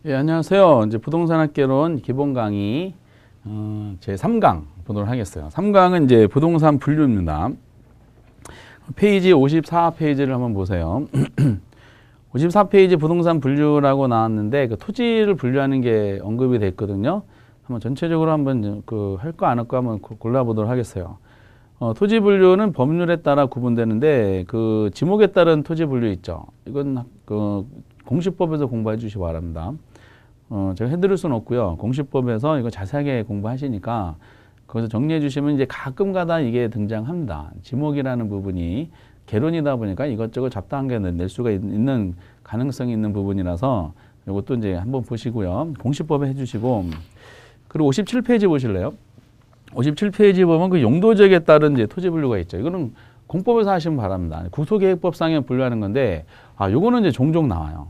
예, 안녕하세요. 이제 부동산 학개론 기본 강의 제 3강 보도록 하겠어요. 3강은 이제 부동산 분류입니다. 페이지 54페이지를 한번 보세요. 54페이지 부동산 분류라고 나왔는데 그 토지를 분류하는 게 언급이 됐거든요. 한번 전체적으로 한번 할거 안 할거 한번 골라보도록 하겠어요. 토지 분류는 법률에 따라 구분되는데 그 지목에 따른 토지 분류 있죠. 이건 그 공시법에서 공부해 주시기 바랍니다. 제가 해드릴 수는 없고요. 공시법에서 이거 자세하게 공부하시니까 거기서 정리해 주시면 이제 가끔가다 이게 등장합니다. 지목이라는 부분이 개론이다 보니까 이것저것 잡다한 게 낼 수가 있는 가능성이 있는 부분이라서 이것도 이제 한번 보시고요. 공시법에 해주시고 그리고 57페이지 보실래요? 57페이지 보면 그 용도 지역에 따른 이제 토지 분류가 있죠. 이거는 공법에서 하시면 바랍니다. 국토계획법상에 분류하는 건데 요거는 이제 종종 나와요.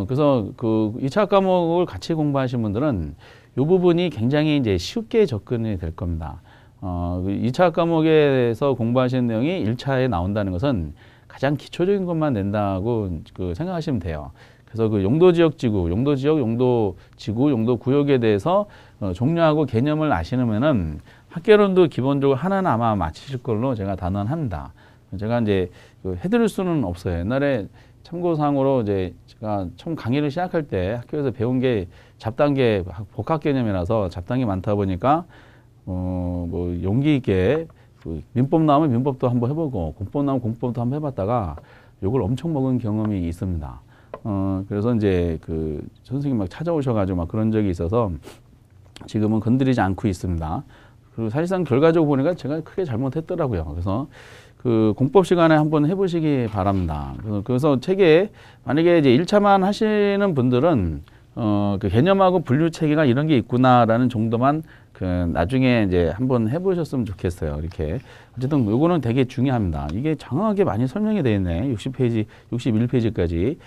그래서 그 2차 과목을 같이 공부하신 분들은 이 부분이 굉장히 이제 쉽게 접근이 될 겁니다. 2차 과목에서 공부하시는 내용이 1차에 나온다는 것은 가장 기초적인 것만 낸다고 생각하시면 돼요. 그래서 그 용도지역지구, 용도지역, 용도지구, 용도구역에 대해서 종류하고 개념을 아시면은 학개론도 기본적으로 하나는 아마 맞히실 걸로 제가 단언합니다. 제가 이제 해드릴 수는 없어요. 옛날에 참고사항으로 이제 제가 처음 강의를 시작할 때 학교에서 배운 게 잡단계 복합 개념이라서 잡단계 많다 보니까 뭐 용기 있게 민법 나오면 민법도 한번 해보고 공법 나오면 공법도 한번 해봤다가 욕을 엄청 먹은 경험이 있습니다. 그래서 이제 선생님 막 찾아오셔가지고 막 그런 적이 있어서 지금은 건드리지 않고 있습니다. 그리고 사실상 결과적으로 보니까 제가 크게 잘못했더라고요. 그래서 공법 시간에 한번 해보시기 바랍니다. 그래서 책에 만약에 이제 1차만 하시는 분들은 그 개념하고 분류 체계가 이런 게 있구나라는 정도만 나중에 이제 한번 해보셨으면 좋겠어요. 이렇게 어쨌든 요거는 되게 중요합니다. 이게 장황하게 많이 설명이 되어 있네. 60페이지, 61페이지까지.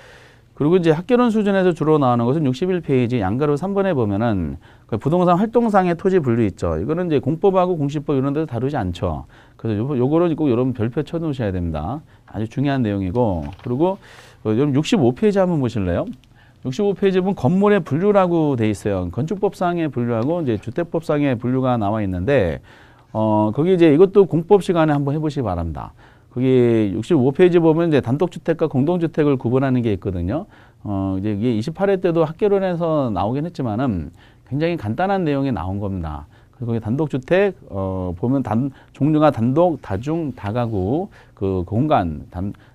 그리고 이제 학개론 수준에서 주로 나오는 것은 61페이지 양가로 3번에 보면은 그 부동산 활동상의 토지 분류 있죠. 이거는 이제 공법하고 공시법 이런 데서 다루지 않죠. 그래서 요거를 꼭 여러분 별표 쳐 놓으셔야 됩니다. 아주 중요한 내용이고. 그리고 여러분 65페이지 한번 보실래요? 65페이지 보면 건물의 분류라고 돼 있어요. 건축법상의 분류하고 이제 주택법상의 분류가 나와 있는데 거기 이제 이것도 공법 시간에 한번 해보시기 바랍니다. 거기 65페이지 보면 이제 단독주택과 공동주택을 구분하는 게 있거든요. 이제 이게 28회 때도 학개론에서 나오긴 했지만은 굉장히 간단한 내용이 나온 겁니다. 그리고 거기 단독주택, 보면 종류가 단독, 다중, 다가구, 공간,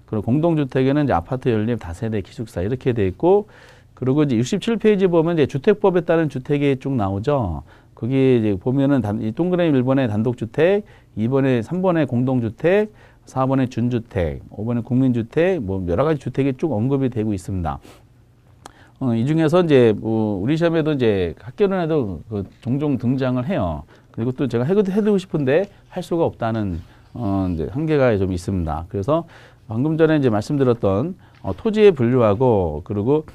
그리고 공동주택에는 이제 아파트 연립, 다세대, 기숙사 이렇게 돼 있고, 그리고 이제 67페이지 보면 이제 주택법에 따른 주택이 쭉 나오죠. 거기 이제 보면은 이 동그라미 1번에 단독주택, 3번에 공동주택, 4번에 준주택, 5번에 국민주택, 뭐 여러 가지 주택이 쭉 언급이 되고 있습니다. 이 중에서 이제 우리 시험에도 이제 학개론에도 종종 등장을 해요. 그리고 또 제가 해두고 싶은데 할 수가 없다는 이제 한계가 좀 있습니다. 그래서 방금 전에 이제 말씀드렸던 토지의 분류하고 그리고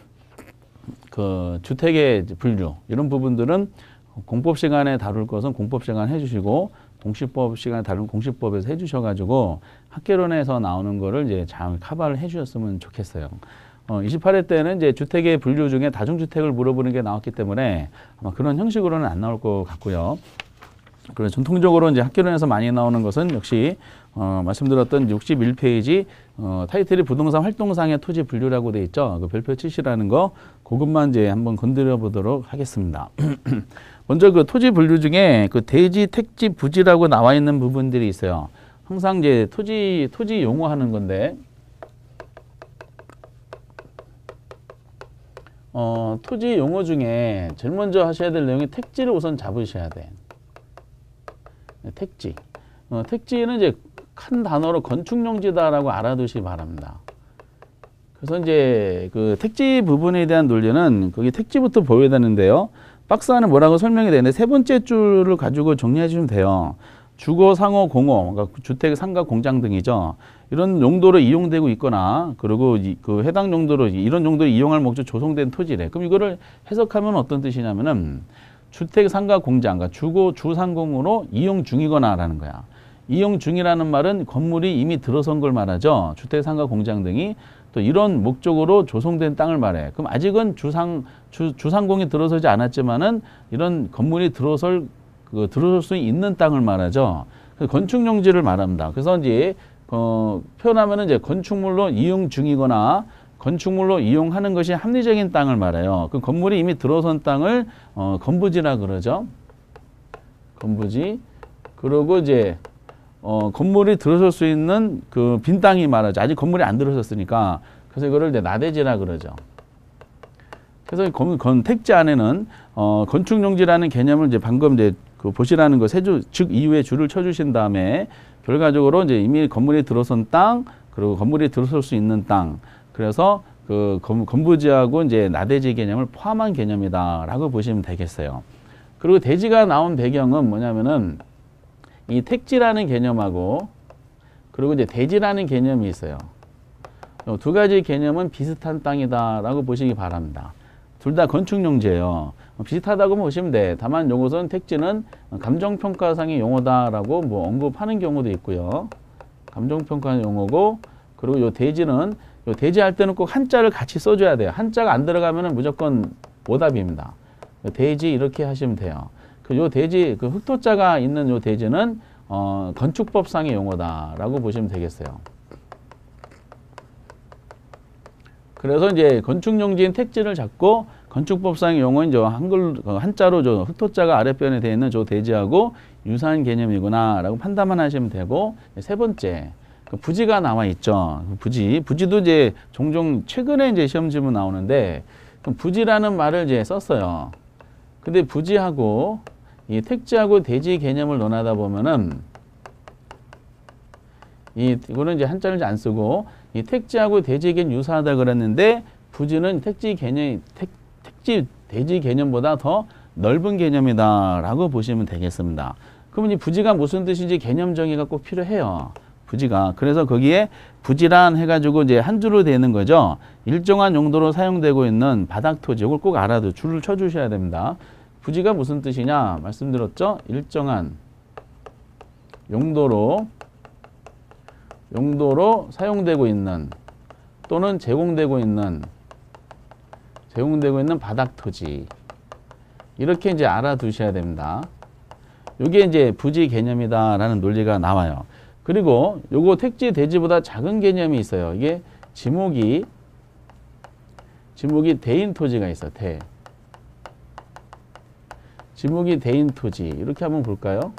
주택의 분류 이런 부분들은 공법 시간에 다룰 것은 공법 시간 해주시고 공시법 시간에 다른 공시법에서 해주셔가지고 학개론에서 나오는 거를 이제 잘 커버를 해주셨으면 좋겠어요. 28회 때는 이제 주택의 분류 중에 다중주택을 물어보는 게 나왔기 때문에 아마 그런 형식으로는 안 나올 것 같고요. 그리고 전통적으로 이제 학개론에서 많이 나오는 것은 역시 말씀드렸던 61페이지 타이틀이 부동산 활동상의 토지 분류라고 돼 있죠. 그 별표 치시라는 거 그것만 이제 한번 건드려 보도록 하겠습니다. 먼저 토지 분류 중에 대지, 택지, 부지라고 나와 있는 부분들이 있어요. 항상 이제 토지 용어하는 건데, 토지 용어 중에 제일 먼저 하셔야 될 내용이 택지를 우선 잡으셔야 돼. 택지. 택지는 이제 큰 단어로 건축용지다라고 알아두시기 바랍니다. 그래서 이제 택지 부분에 대한 논리는 거기 택지부터 보여야 되는데요. 박스 안에 뭐라고 설명이 되는데 세 번째 줄을 가지고 정리해 주시면 돼요. 주거, 상호, 공호, 그러니까 주택, 상가, 공장 등이죠. 이런 용도로 이용되고 있거나 그리고 해당 용도로 이런 용도로 이용할 목적 조성된 토지래. 그럼 이거를 해석하면 어떤 뜻이냐면은 주택, 상가, 공장, 그러니까 주거, 주상공으로 이용 중이거나라는 거야. 이용 중이라는 말은 건물이 이미 들어선 걸 말하죠. 주택, 상가, 공장 등이 또 이런 목적으로 조성된 땅을 말해. 그럼 아직은 주상공이 들어서지 않았지만은 이런 건물이 들어설 수 있는 땅을 말하죠. 건축용지를 말합니다. 그래서 이제 표현하면은 이제 건축물로 이용 중이거나 건축물로 이용하는 것이 합리적인 땅을 말해요. 그 건물이 이미 들어선 땅을 건부지라 그러죠. 건부지. 그리고 이제 건물이 들어설 수 있는 그 빈 땅이 말하죠. 아직 건물이 안 들어섰으니까. 그래서 이거를 이제 나대지라 그러죠. 그래서 택지 안에는 건축용지라는 개념을 이제 방금 이제 그 보시라는 거 세 줄, 즉 이후에 줄을 쳐주신 다음에 결과적으로 이제 이미 건물이 들어선 땅, 그리고 건물이 들어설 수 있는 땅. 그래서 그 건부지하고 이제 나대지 개념을 포함한 개념이다라고 보시면 되겠어요. 그리고 대지가 나온 배경은 뭐냐면은 이 택지라는 개념하고 그리고 이제 대지라는 개념이 있어요. 이 두 가지 개념은 비슷한 땅이다라고 보시기 바랍니다. 둘 다 건축용지예요. 비슷하다고 보시면 돼. 다만 요것은 택지는 감정평가상의 용어다라고 뭐 언급하는 경우도 있고요. 감정평가 용어고 그리고 요 대지는 요 대지할 때는 꼭 한자를 같이 써줘야 돼요. 한자가 안 들어가면은 무조건 오답입니다. 대지 이렇게 하시면 돼요. 요 대지, 그 흑토자가 있는 요 대지는 건축법상의 용어다라고 보시면 되겠어요. 그래서 이제 건축용지인 택지를 잡고 건축법상의 용어인 저 한자로 저 흑토자가 아랫변에 되어 있는 저 대지하고 유사한 개념이구나라고 판단만 하시면 되고, 세 번째 그 부지가 나와 있죠. 부지도 이제 종종 최근에 이제 시험 질문 나오는데 부지라는 말을 이제 썼어요. 근데 부지하고 이 택지하고 대지 개념을 논하다 보면은 이거는 이제 한자를 안 쓰고 이 택지하고 대지에겐 유사하다 그랬는데 부지는 대지 개념보다 더 넓은 개념이다라고 보시면 되겠습니다. 그러면 이 부지가 무슨 뜻인지 개념 정의가 꼭 필요해요. 부지가. 그래서 거기에 부지란 해가지고 이제 한 줄로 되는 거죠. 일정한 용도로 사용되고 있는 바닥 토지. 이걸 꼭 알아도 줄을 쳐주셔야 됩니다. 부지가 무슨 뜻이냐 말씀드렸죠. 일정한 용도로 사용되고 있는 또는 제공되고 있는 바닥 토지. 이렇게 이제 알아두셔야 됩니다. 이게 이제 부지 개념이다라는 논리가 나와요. 그리고 요거 택지 대지보다 작은 개념이 있어요. 이게 지목이 대인 토지가 있어. 지목이 대인 토지. 이렇게 한번 볼까요?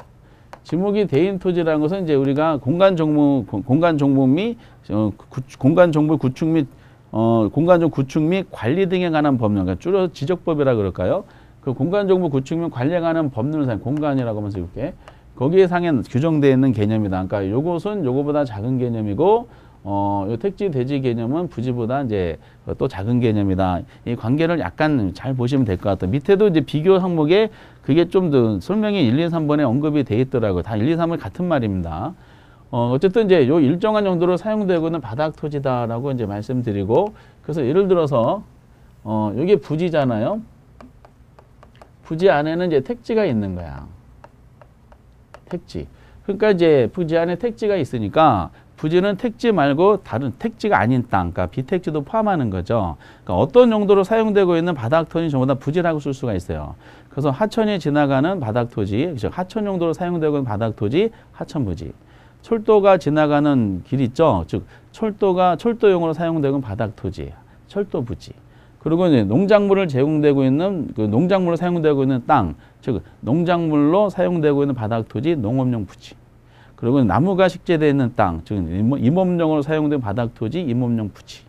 지목이 대인 토지라는 것은 이제 우리가 공간 정보 구축 및 공간정 구축 및 관리 등에 관한 법률, 그러니까 줄여 지적법이라 그럴까요? 그 공간정보 구축 및 관리에 관한 법률 상 공간이라고 하면서 이렇게 거기에 상에 규정되어 있는 개념이다. 그러니까 요것은 요거보다 작은 개념이고, 요 택지 대지 개념은 부지보다 이제 또 작은 개념이다. 이 관계를 약간 잘 보시면 될 것 같아요. 밑에도 이제 비교 항목에 그게 좀 더 설명이 1, 2, 3번에 언급이 돼 있더라고요. 다 1, 2, 3은 같은 말입니다. 어쨌든 이제 요 일정한 용도로 사용되고 있는 바닥 토지다라고 이제 말씀드리고, 그래서 예를 들어서 요게 부지잖아요. 부지 안에는 이제 택지가 있는 거야. 택지. 그러니까 이제 부지 안에 택지가 있으니까 부지는 택지 말고 다른 택지가 아닌 땅, 그러니까 비택지도 포함하는 거죠. 그러니까 어떤 용도로 사용되고 있는 바닥 토지 전부 다 부지라고 쓸 수가 있어요. 그래서 하천이 지나가는 바닥 토지, 하천 용도로 사용되고 있는 바닥 토지, 하천 부지. 철도가 지나가는 길 있죠. 즉 철도용으로 사용되고 있는 바닥 토지, 철도 부지. 그리고 이제 농작물을 제공되고 있는 농작물로 사용되고 있는 땅, 즉 농작물로 사용되고 있는 바닥 토지, 농업용 부지. 그리고 나무가 식재되어 있는 땅, 즉 임업용으로 사용된 바닥 토지, 임업용 부지.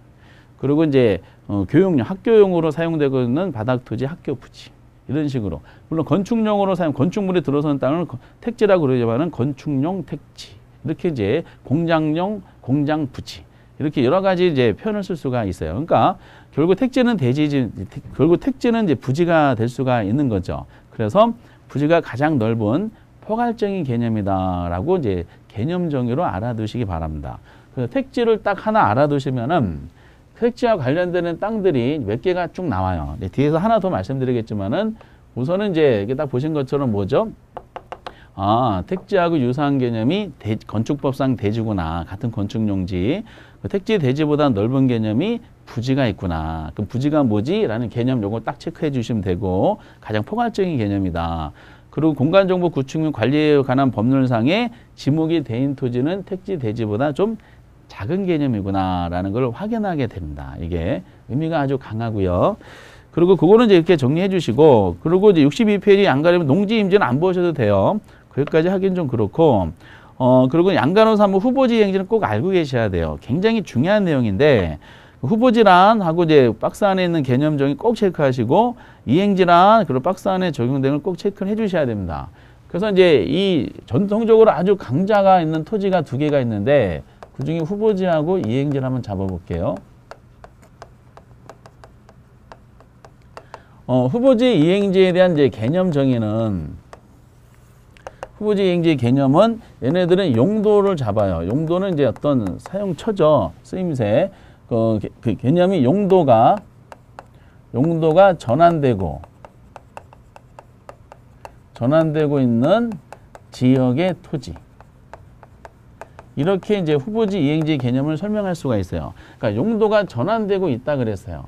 그리고 이제 교육용, 학교용으로 사용되고 있는 바닥 토지, 학교 부지. 이런 식으로. 물론 건축용으로 건축물이 들어서는 땅을 택지라고 그러지만은 건축용 택지. 이렇게 이제 공장용 공장 부지. 이렇게 여러 가지 이제 표현을 쓸 수가 있어요. 그러니까 결국 택지는 이제 부지가 될 수가 있는 거죠. 그래서 부지가 가장 넓은 포괄적인 개념이다라고 이제 개념 정의로 알아두시기 바랍니다. 그래서 택지를 딱 하나 알아두시면은 택지와 관련되는 땅들이 몇 개가 쭉 나와요. 뒤에서 하나 더 말씀드리겠지만은 우선은 이제 이렇게 딱 보신 것처럼 뭐죠? 아, 택지하고 유사한 개념이 건축법상 대지구나. 같은 건축용지. 택지 대지보다 넓은 개념이 부지가 있구나. 그럼 부지가 뭐지? 라는 개념 요거 딱 체크해 주시면 되고 가장 포괄적인 개념이다. 그리고 공간정보 구축 및 관리에 관한 법률상의 지목이 대인 토지는 택지 대지보다 좀 작은 개념이구나 라는 걸 확인하게 됩니다. 이게 의미가 아주 강하고요. 그리고 그거는 이제 이렇게 정리해 주시고, 그리고 이제 62페이지 양가림 농지 임지는 안 보셔도 돼요. 거기까지 하긴 좀 그렇고, 그리고 양가로 사무 후보지 이행지는 꼭 알고 계셔야 돼요. 굉장히 중요한 내용인데, 후보지란 하고 이제 박스 안에 있는 개념정의 꼭 체크하시고, 이행지란 그리고 박스 안에 적용되는 걸 꼭 체크를 해 주셔야 됩니다. 그래서 이제 이 전통적으로 아주 강자가 있는 토지가 두 개가 있는데, 그 중에 후보지하고 이행지를 한번 잡아볼게요. 후보지 이행지에 대한 이제 개념 정의는, 후보지 이행지의 개념은 얘네들은 용도를 잡아요. 용도는 이제 어떤 사용처죠. 쓰임새. 그 개념이 용도가 전환되고 있는 지역의 토지. 이렇게 이제 후보지 이행지 개념을 설명할 수가 있어요. 그러니까 용도가 전환되고 있다 그랬어요.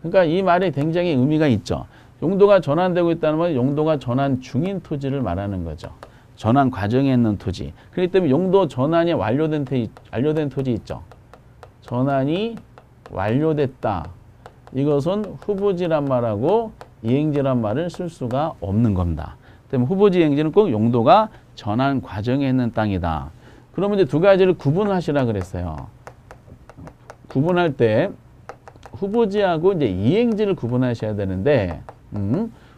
그러니까 이 말이 굉장히 의미가 있죠. 용도가 전환되고 있다는 건 용도가 전환 중인 토지를 말하는 거죠. 전환 과정에 있는 토지. 그렇기 때문에 용도 전환이 완료된 토지 있죠. 전환이 완료됐다. 이것은 후보지란 말하고 이행지란 말을 쓸 수가 없는 겁니다. 때문에 후보지 이행지는 꼭 용도가 전환 과정에 있는 땅이다. 그러면 이제 두 가지를 구분하시라 그랬어요. 구분할 때 후보지하고 이제 이행지를 구분하셔야 되는데,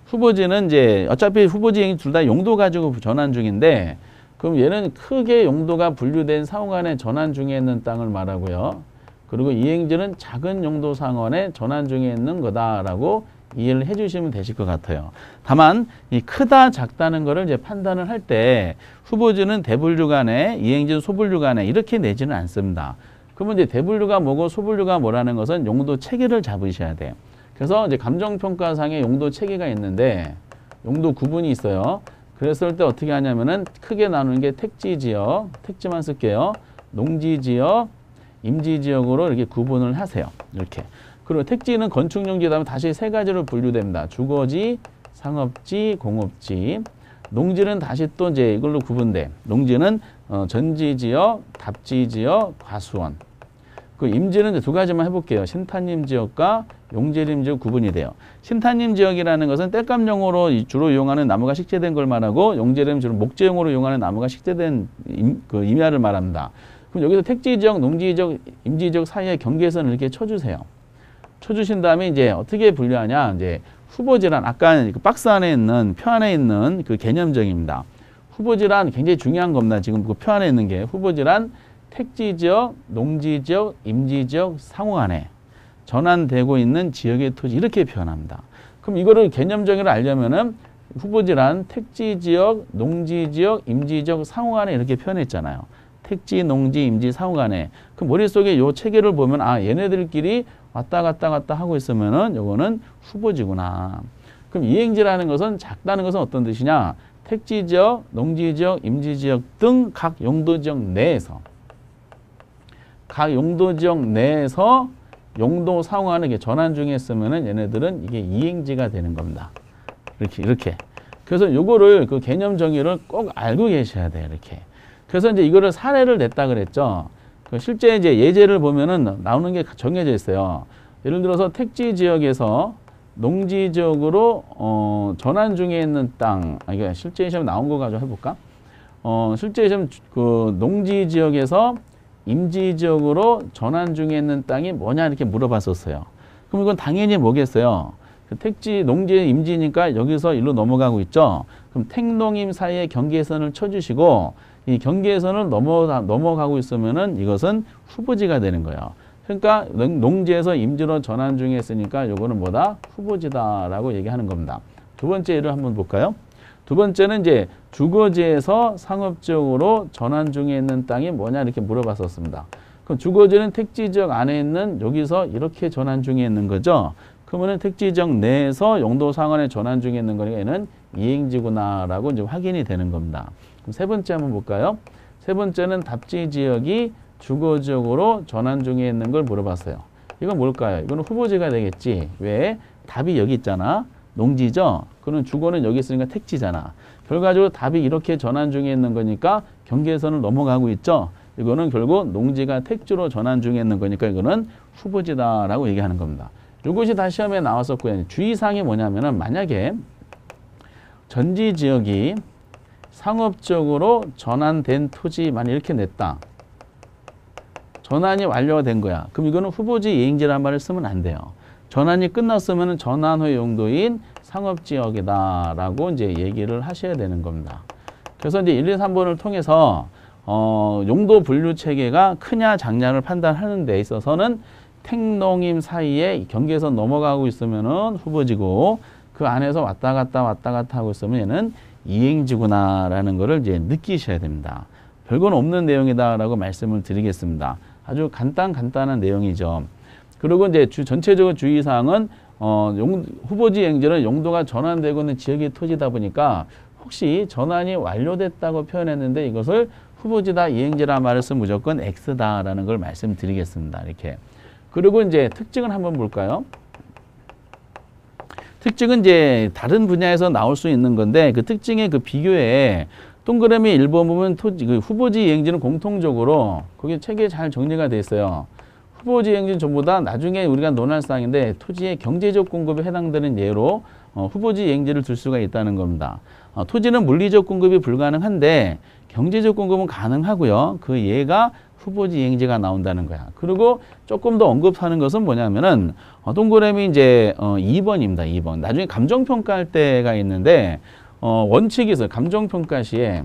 후보지는 이제 어차피 후보지 이행지 둘 다 용도 가지고 전환 중인데, 그럼 얘는 크게 용도가 분류된 상호간에 전환 중에 있는 땅을 말하고요. 그리고 이행지는 작은 용도 상원에 전환 중에 있는 거다라고 이해를 해주시면 되실 것 같아요. 다만 이 크다 작다는 거를 이제 판단을 할 때 후보지는 대분류 간에 이행지는 소분류 간에 이렇게 내지는 않습니다. 그러면 이제 대분류가 뭐고 소분류가 뭐라는 것은 용도 체계를 잡으셔야 돼요. 그래서 이제 감정평가상의 용도 체계가 있는데 용도 구분이 있어요. 그랬을 때 어떻게 하냐면은 크게 나누는 게 택지지역, 택지만 쓸게요. 농지지역, 임지지역으로 이렇게 구분을 하세요. 이렇게. 그리고 택지는 건축용지에 다음에 다시 세 가지로 분류됩니다. 주거지, 상업지, 공업지. 농지는 다시 또 이제 이걸로 구분돼. 농지는 전지지역, 답지지역, 과수원. 그 임지는 이제 두 가지만 해볼게요. 신탄림 지역과 용재림 지역 구분이 돼요. 신탄림 지역이라는 것은 땔감용으로 주로 이용하는 나무가 식재된 걸 말하고, 용재림 주로 목재용으로 이용하는 나무가 식재된 임야를 말합니다. 그럼 여기서 택지지역, 농지지역, 임지지역 사이에 경계선을 이렇게 쳐주세요. 쳐주신 다음에 이제 어떻게 분류하냐? 이제 후보지란 아까 그 박스 안에 있는 표 안에 있는 그 개념정입니다. 후보지란 굉장히 중요한 겁니다. 지금 그 표 안에 있는 게 후보지란 택지지역, 농지지역, 임지지역 상호간에 전환되고 있는 지역의 토지 이렇게 표현합니다. 그럼 이거를 개념정의를 알려면은 후보지란 택지지역, 농지지역, 임지지역 상호간에 이렇게 표현했잖아요. 택지, 농지, 임지 상호간에. 그 머릿속에 요 체계를 보면 아 얘네들끼리 왔다 갔다 하고 있으면은 요거는 후보지구나. 그럼 이행지라는 것은 작다는 것은 어떤 뜻이냐? 택지지역, 농지지역, 임지지역 등 각 용도지역 내에서 용도 상호간에 이렇게 전환 중에 있으면은 얘네들은 이게 이행지가 되는 겁니다. 이렇게. 그래서 요거를 그 개념 정의를 꼭 알고 계셔야 돼요. 이렇게. 그래서 이제 이거를 사례를 냈다 그랬죠. 실제 이제 예제를 보면은 나오는 게 정해져 있어요. 예를 들어서 택지 지역에서 농지 지역으로 전환 중에 있는 땅. 이게 실제 시험 나온 거 가지고 해볼까? 실제 시험 그 농지 지역에서 임지 지역으로 전환 중에 있는 땅이 뭐냐 이렇게 물어봤었어요. 그럼 이건 당연히 뭐겠어요? 택지, 농지, 임지니까 여기서 일로 넘어가고 있죠. 그럼 택농임 사이에 경계선을 쳐주시고 이 경계선을 넘어가고 있으면은 이것은 후보지가 되는 거예요. 그러니까 농지에서 임지로 전환 중에 있으니까 요거는 뭐다? 후보지다라고 얘기하는 겁니다. 두 번째 예를 한번 볼까요? 두 번째는 이제 주거지에서 상업지역으로 전환 중에 있는 땅이 뭐냐 이렇게 물어봤었습니다. 그럼 주거지는 택지지역 안에 있는 여기서 이렇게 전환 중에 있는 거죠. 그러면은 택지지역 내에서 용도 상환에 전환 중에 있는 거니까 얘는 이행지구나라고 이제 확인이 되는 겁니다. 그럼 세 번째 한번 볼까요? 세 번째는 답지 지역이 주거 지역으로 전환 중에 있는 걸 물어봤어요. 이건 뭘까요? 이거는 후보지가 되겠지. 왜? 답이 여기 있잖아. 농지죠? 그럼 주거는 여기 있으니까 택지잖아. 결과적으로 답이 이렇게 전환 중에 있는 거니까 경계선을 넘어가고 있죠? 이거는 결국 농지가 택지로 전환 중에 있는 거니까 이거는 후보지다라고 얘기하는 겁니다. 이것이 다 시험에 나왔었고요. 주의사항이 뭐냐면은 만약에 전지 지역이 상업적으로 전환된 토지 만약 이렇게 냈다. 전환이 완료가 된 거야. 그럼 이거는 후보지 이행지란 말을 쓰면 안 돼요. 전환이 끝났으면 전환 후 용도인 상업지역이다라고 이제 얘기를 하셔야 되는 겁니다. 그래서 이제 1, 2, 3번을 통해서 용도 분류 체계가 크냐 작냐를 판단하는 데 있어서는 택농임 사이에 경계선 넘어가고 있으면은 후보지고 그 안에서 왔다 갔다 하고 있으면 얘는 이행지구나라는 것을 이제 느끼셔야 됩니다. 별건 없는 내용이다라고 말씀을 드리겠습니다. 아주 간단한 내용이죠. 그리고 이제 전체적인 주의사항은 후보지 이행지는 용도가 전환되고 있는 지역의 토지다 보니까 혹시 전환이 완료됐다고 표현했는데 이것을 후보지다 이행지라 말을 쓰면 무조건 X다라는 걸 말씀드리겠습니다. 이렇게. 그리고 이제 특징을 한번 볼까요? 특징은 이제 다른 분야에서 나올 수 있는 건데 그 특징의 그 비교에 동그라미 1번 보면 그 후보지 이행지는 공통적으로 거기 책에 잘 정리가 돼 있어요. 후보지 이행지는 전부 다 나중에 우리가 논할 사항인데 토지의 경제적 공급에 해당되는 예로 후보지 이행지를 들 수가 있다는 겁니다. 토지는 물리적 공급이 불가능한데 경제적 공급은 가능하고요. 그 예가 후보지 이행지가 나온다는 거야. 그리고 조금 더 언급하는 것은 뭐냐면은 동그라미 이제 2번입니다. 2번. 나중에 감정평가할 때가 있는데 원칙이 있어요. 감정평가 시에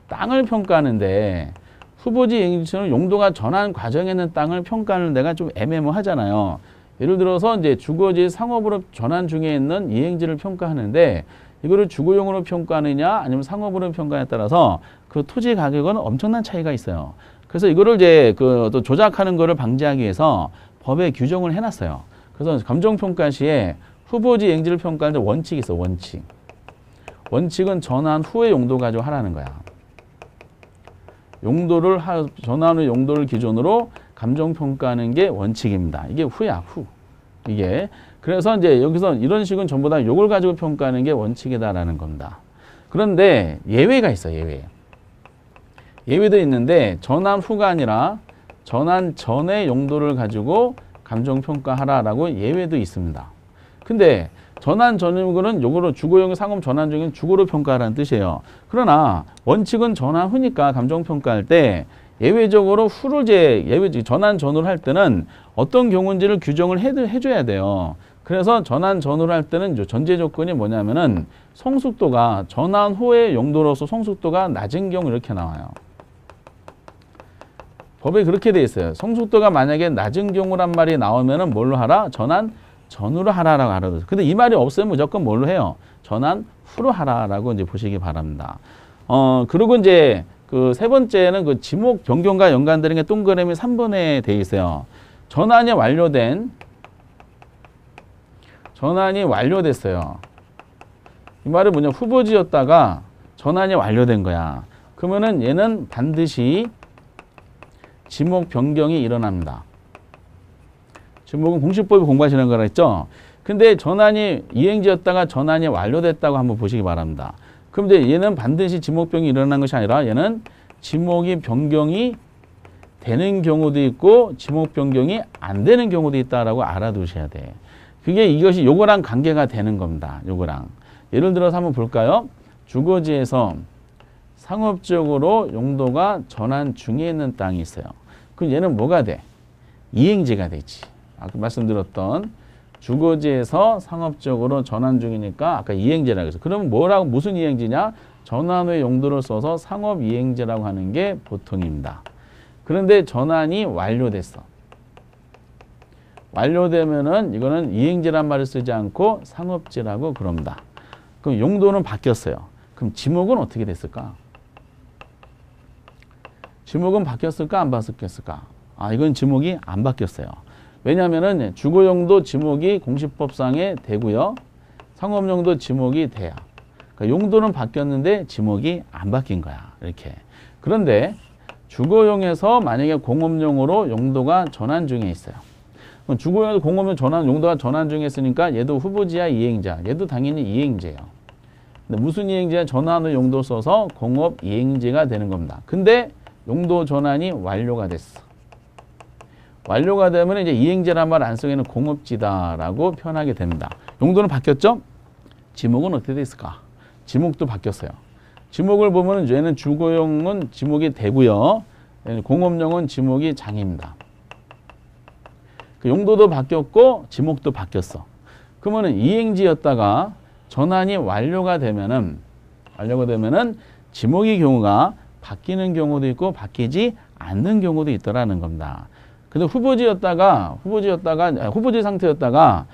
땅을 평가하는데 후보지 이행지는 용도가 전환 과정에 있는 땅을 평가하는 데가 좀 애매모하잖아요. 예를 들어서 이제 주거지 상업으로 전환 중에 있는 이행지를 평가하는데 이거를 주거용으로 평가하느냐 아니면 상업으로 평가에 따라서 그 토지 가격은 엄청난 차이가 있어요. 그래서 이거를 이제 또 조작하는 거를 방지하기 위해서 법에 규정을 해놨어요. 그래서 감정평가 시에 후보지 이행지를 평가할 때 원칙이 있어. 원칙. 원칙은 전환 후의 용도 가지고 하라는 거야. 전환 후 용도를 기준으로 감정평가하는 게 원칙입니다. 이게 후야, 후. 이게. 그래서 이제 여기서 이런 식은 전부 다 요걸 가지고 평가하는 게 원칙이다라는 겁니다. 그런데 예외가 있어요, 예외. 예외도 있는데 전환 후가 아니라 전환 전의 용도를 가지고 감정평가하라라고 예외도 있습니다. 근데 전환 전인 거는 요거로 주거용 상업 전환 중인 주거로 평가하라는 뜻이에요. 그러나 원칙은 전환 후니까 감정평가할 때 예외적으로 후를 전환 전후를 할 때는 어떤 경우인지를 규정을 해줘야 돼요. 그래서 전환 전후를 할 때는 전제 조건이 뭐냐면은 성숙도가 전환 후의 용도로서 성숙도가 낮은 경우 이렇게 나와요. 법에 그렇게 돼 있어요. 성숙도가 만약에 낮은 경우란 말이 나오면은 뭘로 하라? 전환 전후로 하라라고 알아둬요. 근데 이 말이 없으면 무조건 뭘로 해요? 전환 후로 하라라고 이제 보시기 바랍니다. 그리고 이제 그 세 번째는 그 지목 변경과 연관되는 게 동그라미 3번에 돼 있어요. 전환이 완료됐어요. 이 말은 뭐냐? 후보지였다가 전환이 완료된 거야. 그러면은 얘는 반드시 지목 변경이 일어납니다. 지목은 공시법이 공부하시는 거라 했죠? 근데 전환이 이행지였다가 전환이 완료됐다고 한번 보시기 바랍니다. 그럼 이제 얘는 반드시 지목 변경이 일어난 것이 아니라 얘는 지목이 변경이 되는 경우도 있고 지목 변경이 안 되는 경우도 있다라고 알아두셔야 돼. 이것이 요거랑 관계가 되는 겁니다. 요거랑. 예를 들어서 한번 볼까요? 주거지에서 상업적으로 용도가 전환 중에 있는 땅이 있어요. 그럼 얘는 뭐가 돼? 이행지가 되지. 아까 말씀드렸던 주거지에서 상업적으로 전환 중이니까 아까 이행지라고 했어요. 그러면 무슨 이행지냐? 전환 후의 용도를 써서 상업 이행지라고 하는 게 보통입니다. 그런데 전환이 완료됐어. 완료되면은 이거는 이행지란 말을 쓰지 않고 상업지라고 그럽니다. 그럼 용도는 바뀌었어요. 그럼 지목은 어떻게 됐을까? 지목은 바뀌었을까? 안 바뀌었을까? 이건 지목이 안 바뀌었어요. 왜냐하면은 주거용도 지목이 공시법상에 되고요. 상업용도 지목이 돼야. 그러니까 용도는 바뀌었는데 지목이 안 바뀐 거야. 이렇게. 그런데 주거용에서 만약에 공업용으로 용도가 전환 중에 있어요. 그럼 주거용에서 공업용 전환, 용도가 전환 중에 있으니까 얘도 후보지야, 이행자. 얘도 당연히 이행제예요. 근데 무슨 이행제야? 전환 후 용도 써서 공업 이행제가 되는 겁니다. 근데 용도 전환이 완료가 됐어. 완료가 되면 이제 이행제란 말 안 쓰기에는 공업지다라고 표현하게 됩니다. 용도는 바뀌었죠? 지목은 어떻게 돼 있을까? 지목도 바뀌었어요. 지목을 보면 얘는 주거용은 지목이 되고요. 공업용은 지목이 장입니다. 그 용도도 바뀌었고 지목도 바뀌었어. 그러면은 이행지였다가 전환이 완료가 되면은 지목의 경우가 바뀌는 경우도 있고 바뀌지 않는 경우도 있더라는 겁니다. 근데 후보지 상태였다가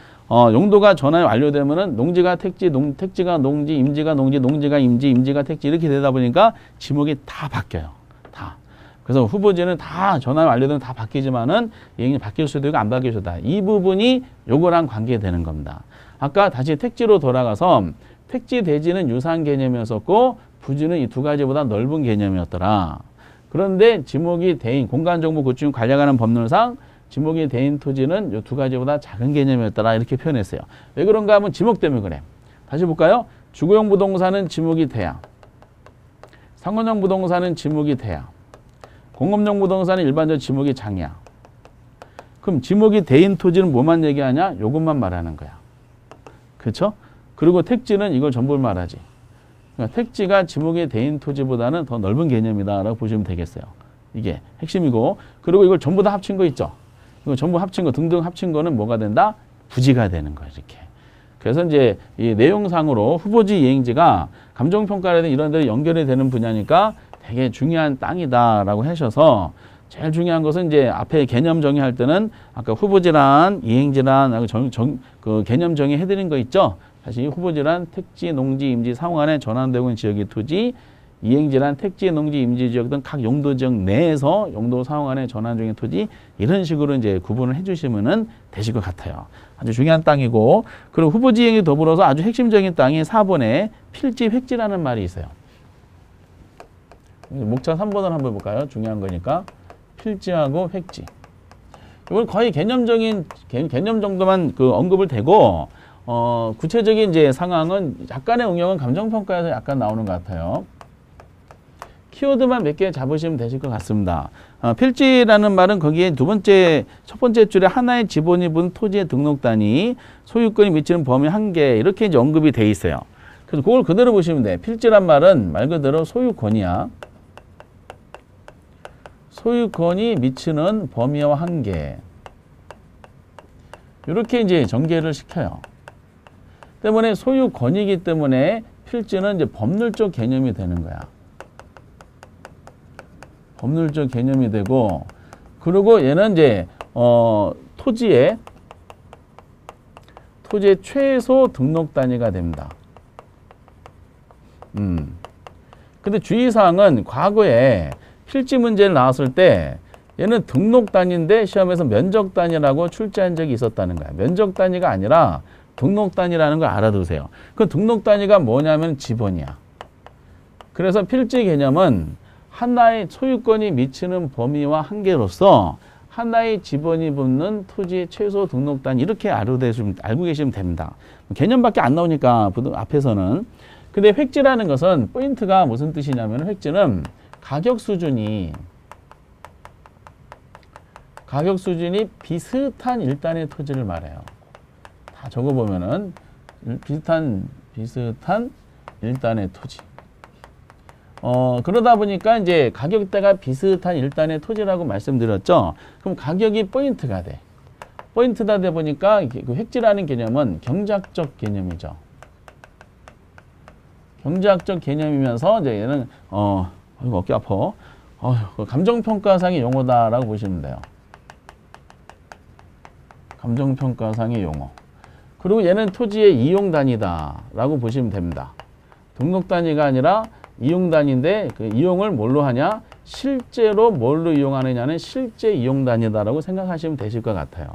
용도가 전환이 완료되면은 농지가 택지, 택지가 농지, 임지가 농지, 농지가 임지, 임지가 택지 이렇게 되다 보니까 지목이 다 바뀌어요. 다. 그래서 후보지는 다 전환이 완료되면 다 바뀌지만은 이행이 바뀔 수도 있고 안 바뀔 수도 있다. 이 부분이 요거랑 관계되는 겁니다. 아까 다시 택지로 돌아가서 택지 대지는 유사한 개념이었었고 부지는 이 두 가지보다 넓은 개념이었더라. 그런데 지목이 대인, 공간정보 구축 관리하는 법률상 지목이 대인 토지는 이 두 가지보다 작은 개념이었더라. 이렇게 표현했어요. 왜 그런가 하면 지목 때문에 그래. 다시 볼까요? 주거용 부동산은 지목이 돼야. 상업용 부동산은 지목이 돼야. 공업용 부동산은 일반적으로 지목이 장이야. 그럼 지목이 대인 토지는 뭐만 얘기하냐? 요것만 말하는 거야. 그렇죠? 그리고 택지는 이걸 전부 말하지. 그러니까 택지가 지목이 대인 토지보다는 더 넓은 개념이다라고 보시면 되겠어요. 이게 핵심이고, 그리고 이걸 전부 다 합친 거 있죠. 이거 전부 합친 거, 등등 합친 거는 뭐가 된다? 부지가 되는 거예요. 이렇게. 그래서 이제 이 내용상으로 후보지 이행지가 감정평가라든 이런 데로 연결이 되는 분야니까 되게 중요한 땅이다라고 하셔서 제일 중요한 것은 이제 앞에 개념 정의할 때는 아까 후보지란 이행지란 그 개념 정의 해드린 거 있죠. 다시 후보지란 택지, 농지, 임지, 상호간에 전환되고 있는 지역의 토지, 이행지란 택지, 농지, 임지 지역 등 각 용도 지역 내에서 용도 상호간에 전환 중인 토지 이런 식으로 이제 구분을 해주시면은 되실 것 같아요. 아주 중요한 땅이고, 그리고 후보지 이행에 더불어서 아주 핵심적인 땅이 4번에 필지, 획지라는 말이 있어요. 목차 3번을 한번 볼까요? 중요한 거니까. 필지하고 획지. 이건 거의 개념 정도만 그 언급을 대고, 구체적인 이제 상황은 약간의 응용은 감정평가에서 약간 나오는 것 같아요. 키워드만 몇 개 잡으시면 되실 것 같습니다. 필지라는 말은 거기에 첫 번째 줄에 하나의 지번이 분 토지의 등록단위, 소유권이 미치는 범위 한계 이렇게 이제 언급이 돼 있어요. 그래서 그걸 그대로 보시면 돼. 필지란 말은 말 그대로 소유권이야. 소유권이 미치는 범위와 한계. 이렇게 이제 전개를 시켜요. 때문에 소유권이기 때문에 필지는 이제 법률적 개념이 되는 거야. 법률적 개념이 되고, 그리고 얘는 이제 토지의 최소 등록 단위가 됩니다. 근데 주의사항은 과거에 필지 문제를 나왔을 때 얘는 등록 단위인데 시험에서 면적 단위라고 출제한 적이 있었다는 거야. 면적 단위가 아니라 등록 단위라는 걸 알아두세요. 그 등록 단위가 뭐냐면 지번이야. 그래서 필지 개념은 하나의 소유권이 미치는 범위와 한계로서 하나의 지번이 붙는 토지의 최소 등록 단위 이렇게 알고 계시면 됩니다. 개념밖에 안 나오니까 앞에서는. 근데 획지라는 것은 포인트가 무슨 뜻이냐면 획지는 가격 수준이 비슷한 일단의 토지를 말해요. 다 적어보면은 비슷한 일단의 토지. 그러다 보니까 이제 가격대가 비슷한 일단의 토지라고 말씀드렸죠. 그럼 가격이 포인트가 돼. 포인트다 돼 보니까 그 획지라는 개념은 경작적 개념이죠. 경제학적 개념이면서 이제 얘는 이거 어깨 아파. 감정평가상의 용어다라고 보시면 돼요. 감정평가상의 용어. 그리고 얘는 토지의 이용 단위다라고 보시면 됩니다. 등록 단위가 아니라 이용 단위인데 그 이용을 뭘로 하냐? 실제로 뭘로 이용하느냐는 실제 이용 단위다라고 생각하시면 되실 것 같아요.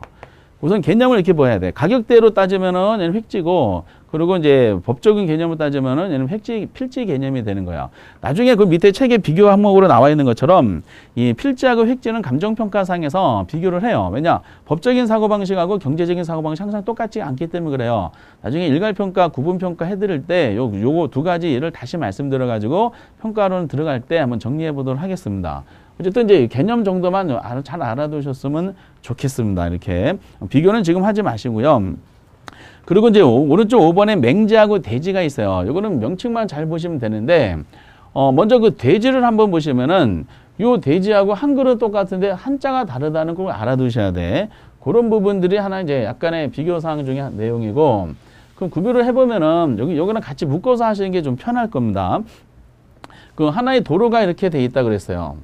우선 개념을 이렇게 봐야 돼. 가격대로 따지면은 얘는 획지고, 그리고 이제 법적인 개념을 따지면은 얘는 필지 개념이 되는 거야. 나중에 그 밑에 책에 비교 항목으로 나와 있는 것처럼 이 필지하고 획지는 감정평가상에서 비교를 해요. 왜냐? 법적인 사고방식하고 경제적인 사고방식 항상 똑같지 않기 때문에 그래요. 나중에 일괄평가, 구분평가 해드릴 때 요거 두 가지 예를 다시 말씀드려가지고 평가론 들어갈 때 한번 정리해 보도록 하겠습니다. 어쨌든 이제 개념 정도만 잘 알아두셨으면 좋겠습니다. 이렇게 비교는 지금 하지 마시고요. 그리고 이제 오른쪽 5번에 맹지하고 대지가 있어요. 이거는 명칭만 잘 보시면 되는데 먼저 그 대지를 한번 보시면은 요 대지하고 한글은 똑같은데 한자가 다르다는 걸 알아두셔야 돼. 그런 부분들이 하나 이제 약간의 비교 사항 중에 내용이고, 그럼 구별을 해보면은 여기는 같이 묶어서 하시는 게 좀 편할 겁니다. 그 하나의 도로가 이렇게 돼 있다 그랬어요.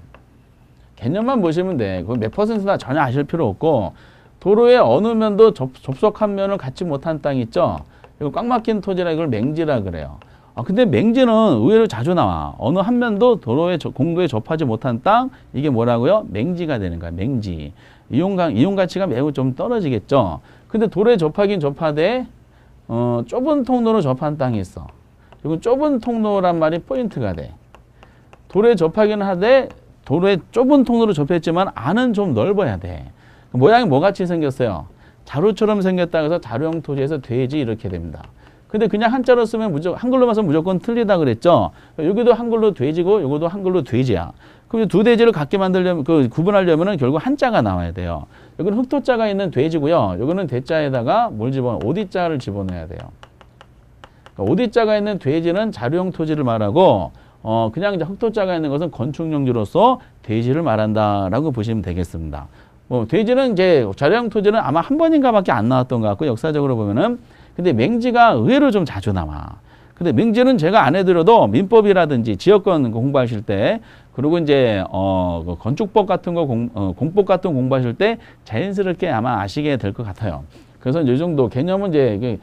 개념만 보시면 돼. 그 몇 퍼센트나 전혀 아실 필요 없고, 도로의 어느 면도 접속한 면을 갖지 못한 땅 있죠. 이거 꽉 막힌 토지라 이걸 맹지라 그래요. 근데 맹지는 의외로 자주 나와. 어느 한 면도 도로의 공도에 접하지 못한 땅, 이게 뭐라고요? 맹지가 되는 거야. 맹지. 이용 가치가 매우 좀 떨어지겠죠. 근데 도로에 접하긴 접하되 좁은 통로로 접한 땅이 있어. 이건 좁은 통로란 말이 포인트가 돼. 도로에 접하긴 하되 도로에 좁은 통로로 접했지만 안은 좀 넓어야 돼. 모양이 뭐같이 생겼어요? 자루처럼 생겼다 그래서 자루형 토지에서 돼지 이렇게 됩니다. 근데 그냥 한자로 쓰면 한글로만 쓰면 무조건 틀리다 그랬죠? 여기도 한글로 돼지고 요것도 한글로 돼지야. 그럼 두 돼지를 같게 만들려면, 구분하려면은 결국 한자가 나와야 돼요. 여기는 흑토자가 있는 돼지고요. 여기는 대자에다가 뭘 오디자를 집어넣어야 돼요. 그러니까 오디자가 있는 돼지는 자루형 토지를 말하고, 그냥 이제 흑토자가 있는 것은 건축용지로서 돼지를 말한다라고 보시면 되겠습니다. 돼지는 이제 자루형 토지는 아마 한 번인가밖에 안 나왔던 것 같고, 역사적으로 보면은. 근데 맹지가 의외로 좀 자주 나와. 근데 맹지는 제가 안 해드려도 민법이라든지 지역권 공부하실 때, 그리고 이제 건축법 같은 거 공법 같은 거 공부하실 때 자연스럽게 아마 아시게 될 것 같아요. 그래서 이 정도 개념은 이제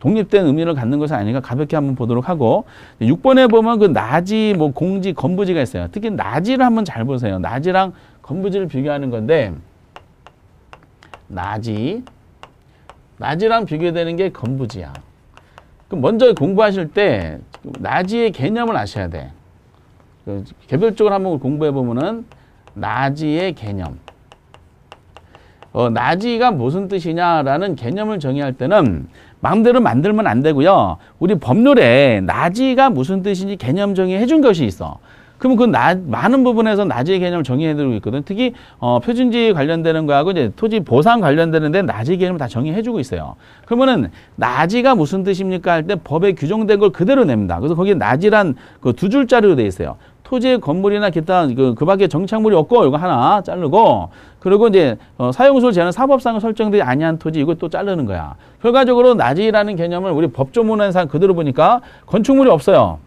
독립된 의미를 갖는 것이 아니니까 가볍게 한번 보도록 하고, 6번에 보면 그 나지, 공지, 건부지가 있어요. 특히 나지를 한번 잘 보세요. 나지랑 건부지를 비교하는 건데, 나지랑 비교되는 게 건부지야. 그럼 먼저 공부하실 때 나지의 개념을 아셔야 돼. 개별적으로 한번 공부해 보면은 나지의 개념. 나지가 무슨 뜻이냐라는 개념을 정의할 때는 마음대로 만들면 안 되고요. 우리 법률에 나지가 무슨 뜻인지 개념 정의해 준 것이 있어. 그러면 그 많은 부분에서 나지의 개념을 정의해드리고 있거든. 특히 표준지 관련되는 거하고 이제 토지 보상 관련되는데 나지 개념을 다 정의해주고 있어요. 그러면은 나지가 무슨 뜻입니까 할 때 법에 규정된 걸 그대로 냅니다. 그래서 거기에 나지란 그 두 줄짜리로 돼 있어요. 토지의 건물이나 기타 그 밖에 정착물이 없고 이거 하나 자르고, 그리고 이제 사용수를 제한 사법상으로 설정되지 아니한 토지 이거 또 자르는 거야. 결과적으로 나지라는 개념을 우리 법조문에서 그대로 보니까 건축물이 없어요.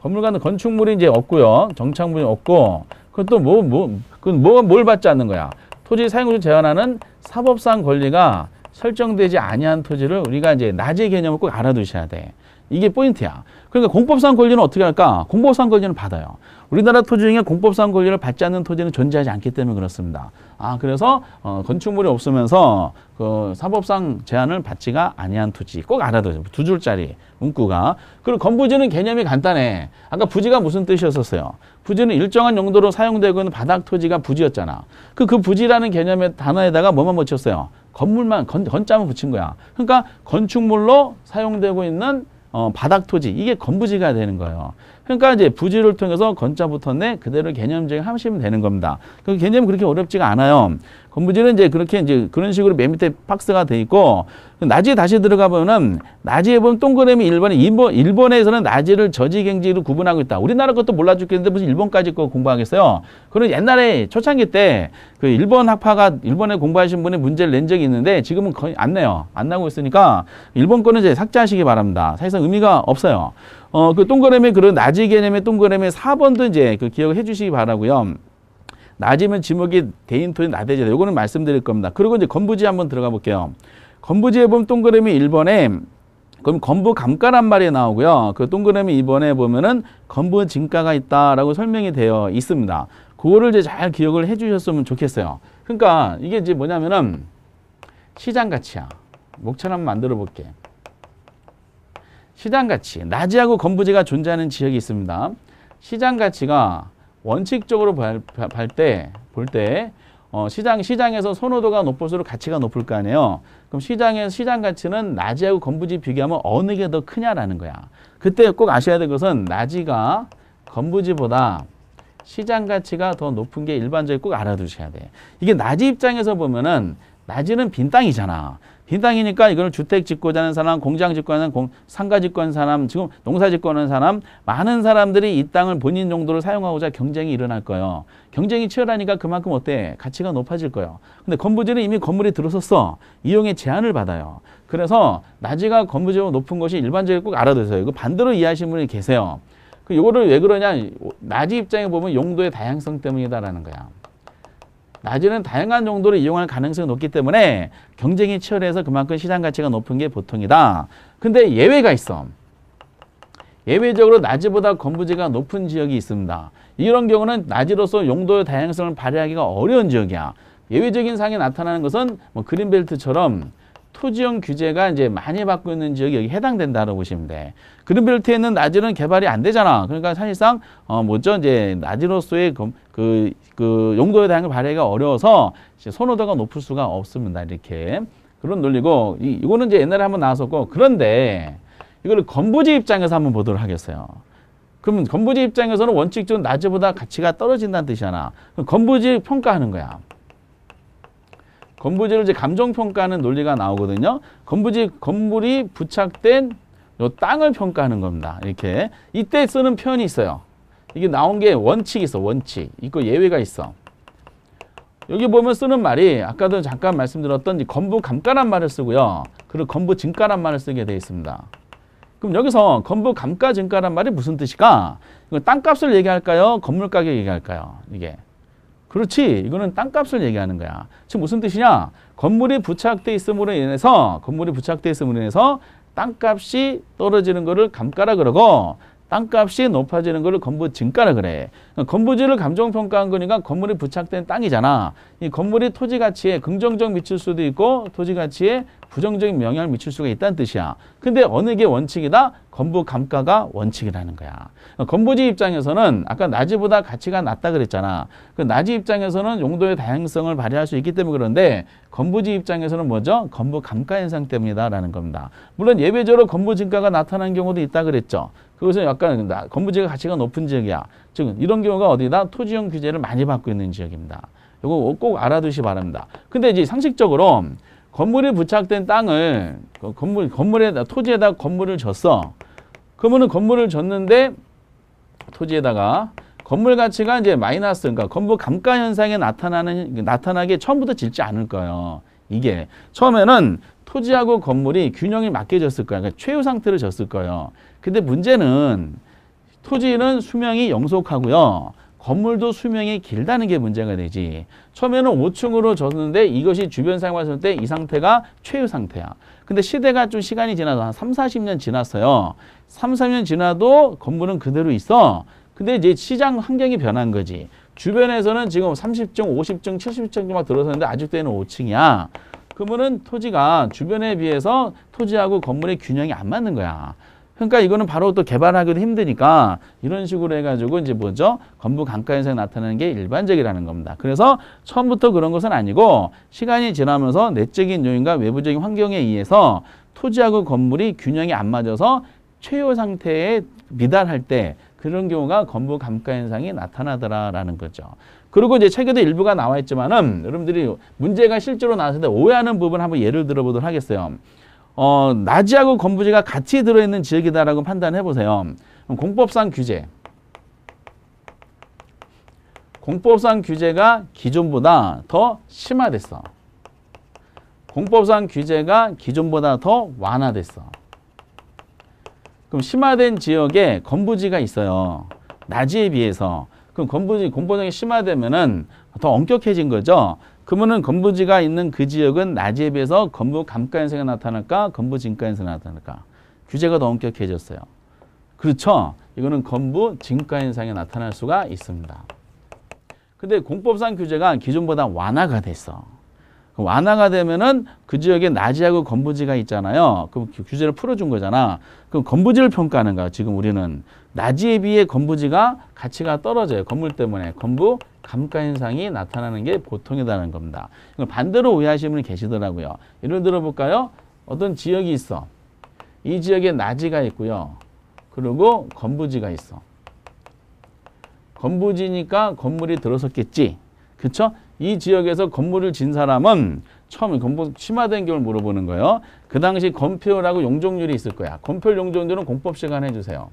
건물과는 건축물이 이제 없고요. 정착물이 없고, 그것도 뭘 받지 않는 거야. 토지 사용을 제한하는 사법상 권리가 설정되지 아니한 토지를 우리가 이제 나지 개념을 꼭 알아두셔야 돼. 이게 포인트야. 그러니까 공법상 권리는 어떻게 할까? 공법상 권리는 받아요. 우리나라 토지 중에 공법상 권리를 받지 않는 토지는 존재하지 않기 때문에 그렇습니다. 그래서 건축물이 없으면서 그 사법상 제한을 받지가 아니한 토지 꼭 알아둬요. 두 줄짜리 문구가. 그리고 건부지는 개념이 간단해. 아까 부지가 무슨 뜻이었었어요? 부지는 일정한 용도로 사용되고 있는 바닥 토지가 부지였잖아. 그 부지라는 개념의 단어에다가 뭐만 붙였어요? 건물만 건자만 붙인 거야. 그러니까 건축물로 사용되고 있는 바닥 토지, 이게 건부지가 되는 거예요. 그러니까 이제 부지를 통해서 건자 붙었네, 그대로 개념 정의하시면 되는 겁니다. 그 개념은 그렇게 어렵지가 않아요. 건부지는 이제 그렇게 이제 그런 식으로 맨 밑에 박스가 돼 있고, 나지에 다시 들어가 보면은 나지에 보면 동그라미 1번에 일본에서는 나지를 저지갱지로 구분하고 있다. 우리나라 것도 몰라 죽겠는데 무슨 일본까지 거 공부하겠어요? 그런 옛날에 초창기 때 그 일본 학파가 일본에 공부하신 분이 문제를 낸 적이 있는데 지금은 거의 안 내요. 안 나고 있으니까 일본 거는 이제 삭제하시기 바랍니다. 사실상 의미가 없어요. 그 동그라미 그런 나지 개념의 동그라미 4번도 이제 그 기억을 해주시기 바라고요. 나지면 지목이 대인토지 나대지다. 요거는 말씀드릴 겁니다. 그리고 이제 건부지 한번 들어가 볼게요. 건부지에 보면 동그라미 1번에 그럼 건부 감가란 말이 나오고요. 그 동그라미 2번에 보면은 건부 진가가 있다라고 설명이 되어 있습니다. 그거를 이제 잘 기억을 해 주셨으면 좋겠어요. 그러니까 이게 이제 뭐냐면은 시장 가치야. 목차를 한번 만들어 볼게. 시장 가치. 나지하고 건부지가 존재하는 지역이 있습니다. 시장 가치가 원칙적으로 볼 때 시장에서 선호도가 높을수록 가치가 높을 거 아니에요. 그럼 시장 가치는 나지하고 건부지 비교하면 어느 게 더 크냐라는 거야. 그때 꼭 아셔야 될 것은 나지가 건부지보다 시장 가치가 더 높은 게 일반적으로 꼭 알아두셔야 돼. 이게 나지 입장에서 보면은 나지는 빈 땅이잖아. 빈 땅이니까 이걸 주택 짓고자 하는 사람, 공장 짓고 하는 상가 짓고 하는 사람, 지금 농사 짓고 하는 사람, 많은 사람들이 이 땅을 본인 용도로 사용하고자 경쟁이 일어날 거예요. 경쟁이 치열하니까 그만큼 어때? 가치가 높아질 거예요. 근데 건부지는 이미 건물이 들어섰어. 이용에 제한을 받아요. 그래서 나지가 건부지보다 높은 것이 일반적으로 꼭 알아두세요. 이거 반대로 이해하시는 분이 계세요. 이거를 왜 그러냐? 나지 입장에 보면 용도의 다양성 때문이다라는 거야. 나지는 다양한 용도로 이용할 가능성이 높기 때문에 경쟁이 치열해서 그만큼 시장 가치가 높은 게 보통이다. 근데 예외가 있어. 예외적으로 나지보다 건부지가 높은 지역이 있습니다. 이런 경우는 나지로서 용도의 다양성을 발휘하기가 어려운 지역이야. 예외적인 상황이 나타나는 것은 뭐 그린벨트처럼 토지용 규제가 이제 많이 받고 있는 지역이 여기 해당된다고 보시면 돼. 그린벨트에 있는 나지는 개발이 안 되잖아. 그러니까 사실상 이제 나지로서의 그 용도에 대한 발휘가 어려워서 선호도가 높을 수가 없습니다. 이렇게 그런 논리고 이거는 이제 옛날에 한번 나왔었고, 그런데 이거를 건부지 입장에서 한번 보도록 하겠어요. 그러면 건부지 입장에서는 원칙적으로 나지보다 가치가 떨어진다는 뜻이잖아. 그럼 건부지 평가하는 거야. 건부지를 이제 감정평가하는 논리가 나오거든요. 건물이 부착된 요 땅을 평가하는 겁니다. 이렇게. 이때 쓰는 표현이 있어요. 이게 나온 게 원칙이 있어. 원칙. 이거 예외가 있어. 여기 보면 쓰는 말이 아까도 잠깐 말씀드렸던 건부 감가란 말을 쓰고요. 그리고 건부 증가란 말을 쓰게 되어 있습니다. 그럼 여기서 건부 감가 증가란 말이 무슨 뜻일까? 이거 땅값을 얘기할까요? 건물 가격 얘기할까요? 이게. 그렇지. 이거는 땅값을 얘기하는 거야. 지금 무슨 뜻이냐? 건물이 부착돼 있음으로 인해서 땅값이 떨어지는 거를 감가라 그러고 땅값이 높아지는 거를 건부 증가라 그래. 건부지를 감정평가한 거니까 건물이 부착된 땅이잖아. 이 건물이 토지 가치에 긍정적 미칠 수도 있고 토지 가치에 부정적인 영향을 미칠 수가 있다는 뜻이야. 근데 어느 게 원칙이다? 건부 감가가 원칙이라는 거야. 건부지 입장에서는 아까 나지보다 가치가 낮다 그랬잖아. 그 나지 입장에서는 용도의 다양성을 발휘할 수 있기 때문에 그런데 건부지 입장에서는 뭐죠? 건부 감가 현상 때문이다라는 겁니다. 물론 예외적으로 건부 증가가 나타나는 경우도 있다 그랬죠. 그것은 약간 건부지가 가치가 높은 지역이야. 즉 이런 경우가 어디다? 토지용 규제를 많이 받고 있는 지역입니다. 이거 꼭 알아두시 바랍니다. 근데 이제 상식적으로 건물이 부착된 땅을 토지에다 건물을 졌어. 그러면은 건물을 졌는데 토지에다가 건물 가치가 이제 마이너스, 그러니까 건부 감가 현상에 나타나게 처음부터 짓지 않을 거예요. 이게 처음에는 토지하고 건물이 균형이 맞게 졌을 거예요. 그러니까 최후 상태로 졌을 거예요. 근데 문제는 토지는 수명이 영속하고요. 건물도 수명이 길다는 게 문제가 되지. 처음에는 5층으로 졌는데 이것이 주변 사용했을 때 이 상태가 최후 상태야. 근데 시대가 좀 시간이 지나서 한 3, 40년 지났어요. 3, 4년 지나도 건물은 그대로 있어. 근데 이제 시장 환경이 변한 거지. 주변에서는 지금 30층, 50층, 70층 막 들어섰는데 아직도는 5층이야. 그러면은 토지가 주변에 비해서 토지하고 건물의 균형이 안 맞는 거야. 그러니까 이거는 바로 또 개발하기도 힘드니까 이런 식으로 해가지고 이제 뭐죠? 건부 감가 현상이 나타나는 게 일반적이라는 겁니다. 그래서 처음부터 그런 것은 아니고 시간이 지나면서 내적인 요인과 외부적인 환경에 의해서 토지하고 건물이 균형이 안 맞아서 최후 상태에 미달할 때 그런 경우가 건부 감가 현상이 나타나더라라는 거죠. 그리고 이제 책에도 일부가 나와 있지만은 여러분들이 문제가 실제로 나왔을 때 오해하는 부분 한번 예를 들어보도록 하겠어요. 나지하고 건부지가 같이 들어있는 지역이다라고 판단해 보세요. 공법상 규제. 공법상 규제가 기존보다 더 심화됐어. 공법상 규제가 기존보다 더 완화됐어. 그럼 심화된 지역에 건부지가 있어요. 나지에 비해서. 그럼 공법상이 심화되면은 더 엄격해진 거죠. 그러면은 건부지가 있는 그 지역은 나지에 비해서 건부 감가 현상이 나타날까? 건부 증가 현상이 나타날까? 규제가 더 엄격해졌어요. 그렇죠? 이거는 건부 증가 현상이 나타날 수가 있습니다. 근데 공법상 규제가 기존보다 완화가 됐어. 완화가 되면은 그 지역에 낮이하고 건부지가 있잖아요. 그럼 규제를 풀어준 거잖아. 그럼 건부지를 평가하는 거야. 지금 우리는 낮이에 비해 건부지가 가치가 떨어져요. 건물 때문에 건부 감가 현상이 나타나는 게 보통이라는 겁니다. 이걸 반대로 오해하시는 분이 계시더라고요. 예를 들어 볼까요? 어떤 지역이 있어. 이 지역에 낮이가 있고요. 그리고 건부지가 있어. 건부지니까 건물이 들어섰겠지. 그쵸? 이 지역에서 건물을 진 사람은 처음에 건부 심화된 경우를 물어보는 거예요. 그 당시 건폐율하고 용적률이 있을 거야. 건폐율 용적률은 공법 시간 해주세요.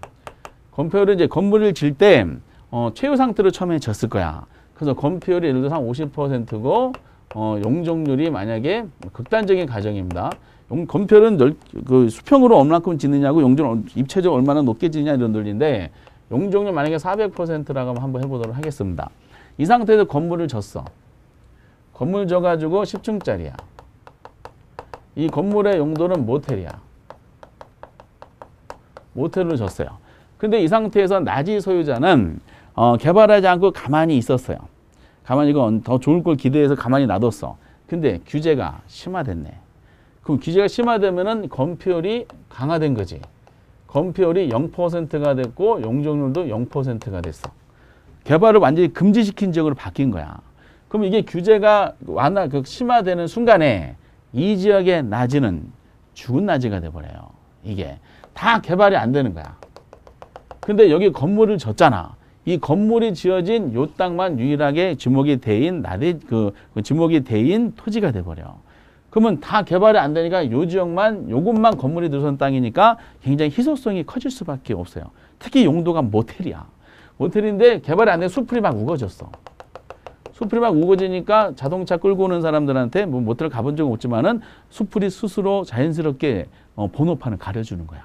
건폐율은 이제 건물을 질 때 최후 상태로 처음에 졌을 거야. 그래서 건폐율이 예를 들어서 한 50%고 용적률이 만약에 극단적인 가정입니다. 건폐율은 그 수평으로 얼마큼 짓느냐고 용적률 입체적으로 얼마나 높게 짓느냐 이런 논리인데 용적률 만약에 400%라고 한번 해보도록 하겠습니다. 이 상태에서 건물을 졌어. 건물 져가지고 10층짜리야. 이 건물의 용도는 모텔이야. 모텔로 졌어요. 근데 이 상태에서 나지 소유자는 개발하지 않고 가만히 있었어요. 가만히 이거 더 좋을 걸 기대해서 가만히 놔뒀어. 근데 규제가 심화됐네. 그럼 규제가 심화되면은 건폐율이 강화된 거지. 건폐율이 0%가 됐고 용적률도 0%가 됐어. 개발을 완전히 금지시킨 지역으로 바뀐 거야. 그럼 이게 규제가 심화되는 순간에 이 지역의 낮이는 죽은 낮이가 돼버려요. 이게 다 개발이 안 되는 거야. 근데 여기 건물을 졌잖아. 이 건물이 지어진 요 땅만 유일하게 지목이 대인 지목이 대인 토지가 돼버려. 그러면 다 개발이 안 되니까 요 지역만 요것만 건물이 들어선 땅이니까 굉장히 희소성이 커질 수밖에 없어요. 특히 용도가 모텔이야. 모텔인데 개발이 안 돼 수풀이 막 우거졌어. 수풀이 막 우거지니까 자동차 끌고 오는 사람들한테 뭐 모텔 가본 적은 없지만은 수풀이 스스로 자연스럽게 번호판을 가려주는 거야.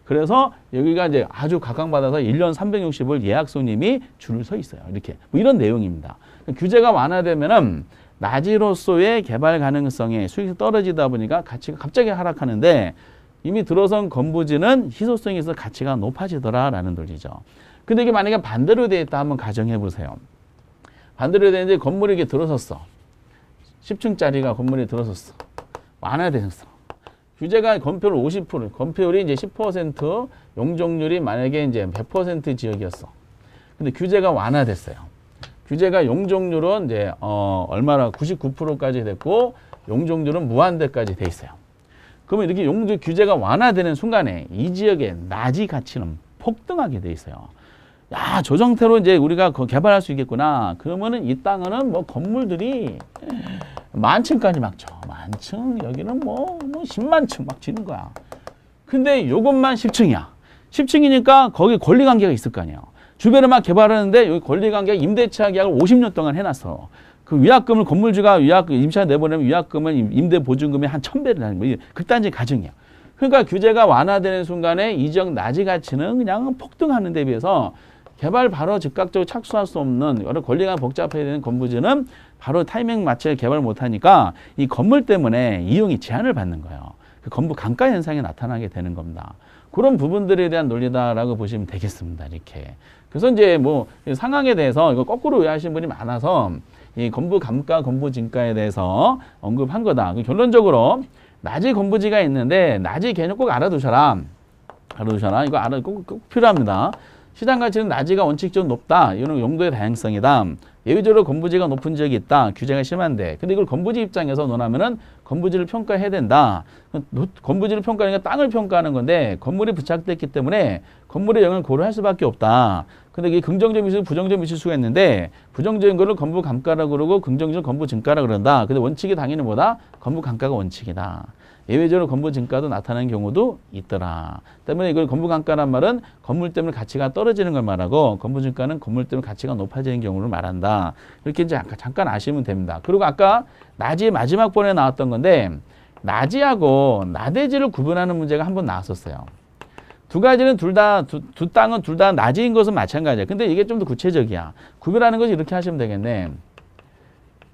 그래서 여기가 이제 아주 각광받아서 1년 360일 예약 손님이 줄을 서 있어요. 이렇게 뭐 이런 내용입니다. 규제가 완화되면은 낮이로서의 개발 가능성에 수익이 떨어지다 보니까 가치가 갑자기 하락하는데 이미 들어선 건부지는 희소성이 있어서 가치가 높아지더라라는 논리죠. 근데 이게 만약에 반대로 되어 있다 한번 가정해 보세요. 반대로 되는데 건물이 이렇게 들어섰어. 10층짜리가 건물이 들어섰어. 완화되었어. 규제가 건폐율 50%, 건폐율이 이제 10%, 용적률이 만약에 이제 100% 지역이었어. 근데 규제가 완화됐어요. 규제가 용적률은 이제 얼마나 99%까지 됐고 용적률은 무한대까지 돼 있어요. 그러면 이렇게 용적 규제가 완화되는 순간에 이 지역의 낮이 가치는 폭등하게 돼 있어요. 야, 저 상태로 이제 우리가 개발할 수 있겠구나. 그러면은 이 땅은 뭐 건물들이 만층까지 막 쳐. 만층, 여기는 뭐 10만 층 막 지는 거야. 근데 요것만 10층이야. 10층이니까 거기 권리관계가 있을 거 아니에요. 주변에 막 개발하는데 여기 권리관계가 임대차 계약을 50년 동안 해놨어. 그 위약금을 건물주가 임차 내보내면 위약금은 임대 보증금이 한 1000배를 하는 거야. 극단적인 가정이야. 그러니까 규제가 완화되는 순간에 이 지역 낮이 가치는 그냥 폭등하는 데 비해서 개발 바로 즉각적으로 착수할 수 없는 여러 권리가 복잡해야 되는 건부지는 바로 타이밍 맞춰 개발 못하니까 이 건물 때문에 이용이 제한을 받는 거예요. 그 건부 감가 현상이 나타나게 되는 겁니다. 그런 부분들에 대한 논리다라고 보시면 되겠습니다. 이렇게. 그래서 이제 뭐 상황에 대해서 이거 거꾸로 이해하시는 분이 많아서 이 건부 감가, 건부 진가에 대해서 언급한 거다. 결론적으로 낮이 건부지가 있는데 낮이 개념 꼭 알아두셔라. 이거 꼭 필요합니다. 시장 가치는 낮이가 원칙적으로 높다. 이거는 용도의 다양성이다. 예외적으로 건부지가 높은 지역이 있다. 규제가 심한데. 근데 이걸 건부지 입장에서 논하면은 건부지를 평가해야 된다. 건부지를 평가하는 게 땅을 평가하는 건데 건물이 부착됐기 때문에 건물의 영향을 고려할 수밖에 없다. 근데 이게 긍정적인 있을 부정적인 있을 수가 있는데 부정적인 거를 건부 감가라고 그러고 긍정적인 건부 증가라고 그런다. 근데 원칙이 당연히 뭐다? 건부 감가가 원칙이다. 예외적으로 건부 증가도 나타나는 경우도 있더라. 때문에 이걸 건부 감가란 말은 건물 때문에 가치가 떨어지는 걸 말하고 건부 증가는 건물 때문에 가치가 높아지는 경우를 말한다. 이렇게 이제 잠깐 아시면 됩니다. 그리고 아까 낮이 마지막 번에 나왔던 건데 낮이하고 나대지를 구분하는 문제가 한 번 나왔었어요. 두 가지는 두 땅은 둘 다 낮이인 것은 마찬가지야. 근데 이게 좀 더 구체적이야. 구별하는 것이 이렇게 하시면 되겠네.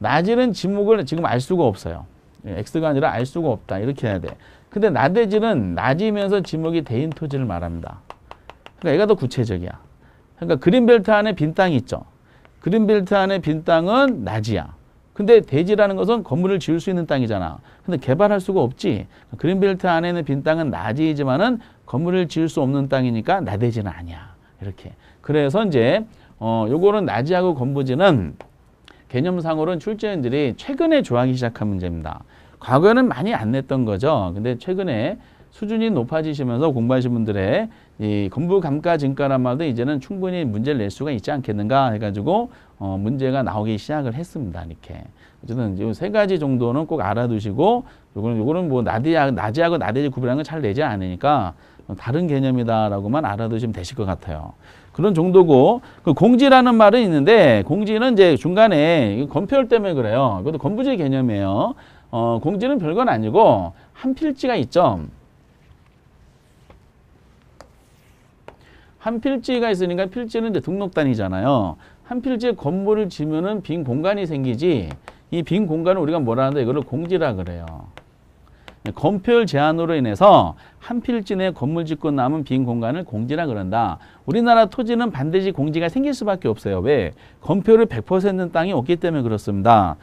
낮이는 지목을 지금 알 수가 없어요. X가 아니라 알 수가 없다. 이렇게 해야 돼. 근데 나대지는 낮이면서 지목이 대인 토지를 말합니다. 그러니까 얘가 더 구체적이야. 그러니까 그린벨트 안에 빈 땅이 있죠. 그린벨트 안에 빈 땅은 낮이야. 근데 대지라는 것은 건물을 지을 수 있는 땅이잖아. 근데 개발할 수가 없지. 그린벨트 안에 있는 빈 땅은 나지이지만은 건물을 지을 수 없는 땅이니까 나대지는 아니야. 이렇게. 그래서 이제 요거는 나지하고 건부지는 개념상으로는 출제원들이 최근에 조하기 시작한 문제입니다. 과거에는 많이 안 냈던 거죠. 근데 최근에 수준이 높아지시면서 공부하신 분들의 이 건부 감가 증가란 말도 이제는 충분히 문제를 낼 수가 있지 않겠는가 해가지고 문제가 나오기 시작을 했습니다. 이렇게. 어쨌든 이 세 가지 정도는 꼭 알아두시고 요거는 뭐 나지하고 나대지 구분하는 건 잘 내지 않으니까 다른 개념이다라고만 알아두시면 되실 것 같아요. 그런 정도고, 그 공지라는 말은 있는데, 공지는 이제 중간에 건폐율 때문에 그래요. 이것도 건부지 개념이에요. 공지는 별건 아니고, 한 필지가 있죠. 한 필지가 있으니까 필지는 이제 등록단이잖아요. 한 필지에 건물을 지면은 빈 공간이 생기지, 이 빈 공간을 우리가 뭐라 하는데 이거를 공지라 그래요. 건폐율 제한으로 인해서 한 필지 내에 건물 짓고 남은 빈 공간을 공지라 그런다. 우리나라 토지는 반드시 공지가 생길 수밖에 없어요. 왜? 건폐율이 100%는 땅이 없기 때문에 그렇습니다.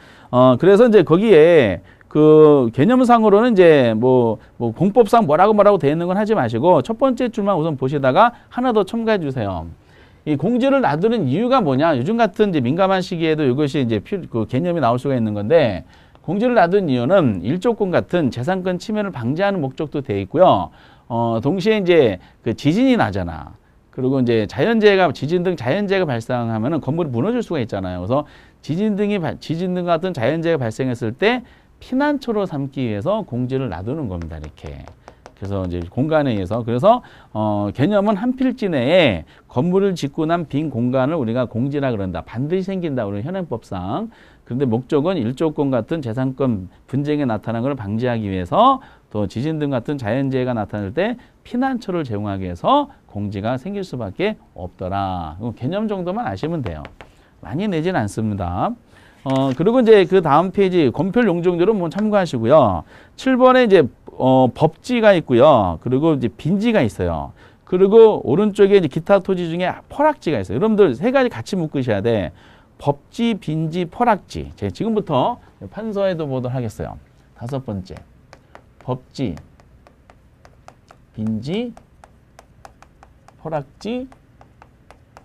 그래서 이제 거기에 그 개념상으로는 이제 뭐 공법상 뭐라고 돼 있는 건 하지 마시고 첫 번째 줄만 우선 보시다가 하나 더 첨가해 주세요. 이 공지를 놔두는 이유가 뭐냐? 요즘 같은 이제 민감한 시기에도 이것이 이제 그 개념이 나올 수가 있는 건데, 공지를 놔둔 이유는 일조권 같은 재산권 침해를 방지하는 목적도 돼 있고요. 동시에 이제 그 지진이 나잖아. 그리고 이제 지진 등 자연재해가 발생하면은 건물이 무너질 수가 있잖아요. 그래서 지진 등 같은 자연재해가 발생했을 때 피난처로 삼기 위해서 공지를 놔두는 겁니다. 이렇게. 그래서 이제 공간에 의해서. 그래서 개념은 한 필지 내에 건물을 짓고 난 빈 공간을 우리가 공지라 그런다. 반드시 생긴다. 우리 현행법상. 그런데 목적은 일조권 같은 재산권 분쟁에 나타난 것을 방지하기 위해서, 또 지진 등 같은 자연재해가 나타날 때 피난처를 제공하기 위해서 공지가 생길 수밖에 없더라. 개념 정도만 아시면 돼요. 많이 내진 않습니다. 그리고 이제 그 다음 페이지 건폐율 용적률은 뭐 참고하시고요. 7번에 이제 법지가 있고요. 그리고 이제 빈지가 있어요. 그리고 오른쪽에 이제 기타 토지 중에 퍼락지가 있어요. 여러분들 세 가지 같이 묶으셔야 돼. 법지, 빈지, 퍼락지. 제가 지금부터 판서에도 보도록 하겠어요. 5번째. 법지, 빈지, 퍼락지,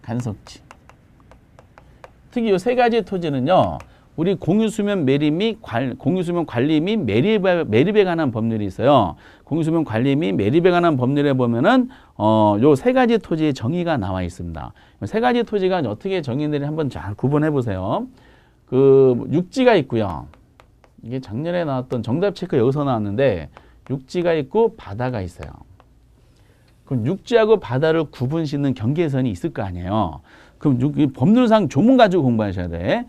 간석지. 특히 이 세 가지 토지는요, 우리 공유수면 매립 및 공유수면 관리 및 매립에 관한 법률이 있어요. 공유수면 관리 및 매립에 관한 법률에 보면은 요 세 가지 토지의 정의가 나와 있습니다. 세 가지 토지가 어떻게 정의되는지 한번 잘 구분해 보세요. 그 육지가 있고요. 이게 작년에 나왔던 정답 체크 여기서 나왔는데, 육지가 있고 바다가 있어요. 그럼 육지하고 바다를 구분짓는 경계선이 있을 거 아니에요. 그럼 법률상 조문 가지고 공부하셔야 돼.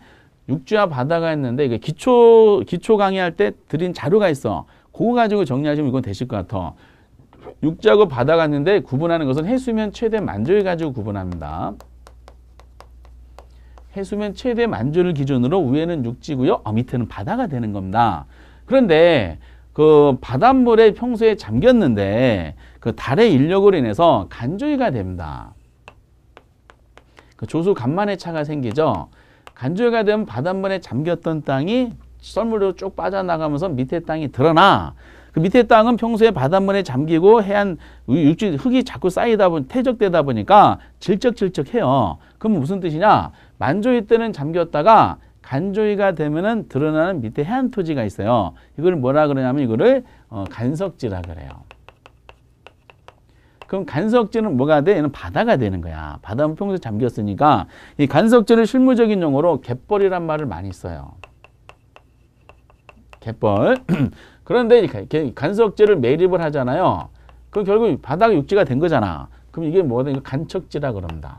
육지와 바다가 있는데, 이게 기초 강의할 때 드린 자료가 있어. 그거 가지고 정리하시면 이건 되실 것 같아. 육지하고 바다가 있는데 구분하는 것은 해수면 최대 만조를 가지고 구분합니다. 해수면 최대 만조를 기준으로 위에는 육지고요. 밑에는 바다가 되는 겁니다. 그런데 그 바닷물에 평소에 잠겼는데 그 달의 인력으로 인해서 간조위가 됩니다. 그 조수 간만의 차가 생기죠. 간조위가 되면 바닷물에 잠겼던 땅이 썰물로 쭉 빠져나가면서 밑에 땅이 드러나. 그 밑에 땅은 평소에 바닷물에 잠기고 해안 육지 흙이 자꾸 쌓이다 보니 퇴적되다 보니까 질적질적해요. 그럼 무슨 뜻이냐? 만조위 때는 잠겼다가 간조위가 되면은 드러나는 밑에 해안 토지가 있어요. 이걸 뭐라 그러냐면 이거를 간석지라 그래요. 그럼 간석지는 뭐가 돼? 얘는 바다가 되는 거야. 바다는 평소에 잠겼으니까 이 간석지를 실무적인 용어로 갯벌이란 말을 많이 써요. 갯벌. 그런데 간석지를 매립을 하잖아요. 그럼 결국 바다가 육지가 된 거잖아. 그럼 이게 뭐든 간척지라 그럽니다.